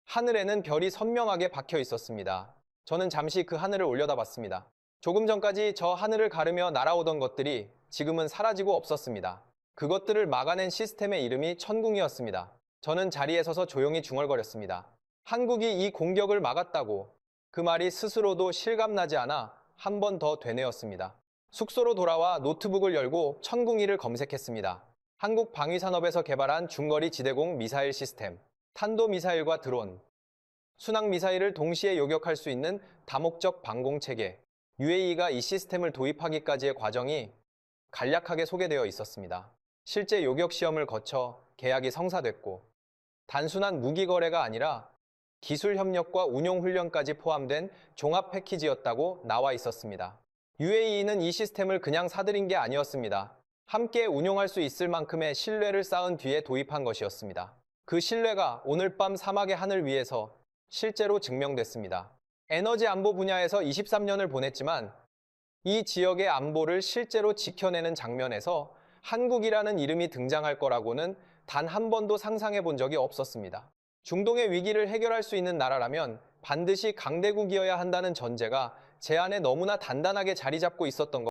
하늘에는 별이 선명하게 박혀 있었습니다. 저는 잠시 그 하늘을 올려다봤습니다. 조금 전까지 저 하늘을 가르며 날아오던 것들이 지금은 사라지고 없었습니다. 그것들을 막아낸 시스템의 이름이 천궁이었습니다. 저는 자리에 서서 조용히 중얼거렸습니다. 한국이 이 공격을 막았다고. 그 말이 스스로도 실감나지 않아 한 번 더 되뇌었습니다. 숙소로 돌아와 노트북을 열고 천궁이를 검색했습니다. 한국 방위산업에서 개발한 중거리 지대공 미사일 시스템, 탄도미사일과 드론, 순항미사일을 동시에 요격할 수 있는 다목적 방공체계, UAE가 이 시스템을 도입하기까지의 과정이 간략하게 소개되어 있었습니다. 실제 요격 시험을 거쳐 계약이 성사됐고, 단순한 무기 거래가 아니라 기술 협력과 운용 훈련까지 포함된 종합 패키지였다고 나와 있었습니다. UAE는 이 시스템을 그냥 사들인 게 아니었습니다. 함께 운용할 수 있을 만큼의 신뢰를 쌓은 뒤에 도입한 것이었습니다. 그 신뢰가 오늘 밤 사막의 하늘 위에서 실제로 증명됐습니다. 에너지 안보 분야에서 23년을 보냈지만 이 지역의 안보를 실제로 지켜내는 장면에서 한국이라는 이름이 등장할 거라고는 단 한 번도 상상해 본 적이 없었습니다. 중동의 위기를 해결할 수 있는 나라라면 반드시 강대국이어야 한다는 전제가 제 안에 너무나 단단하게 자리 잡고 있었던 것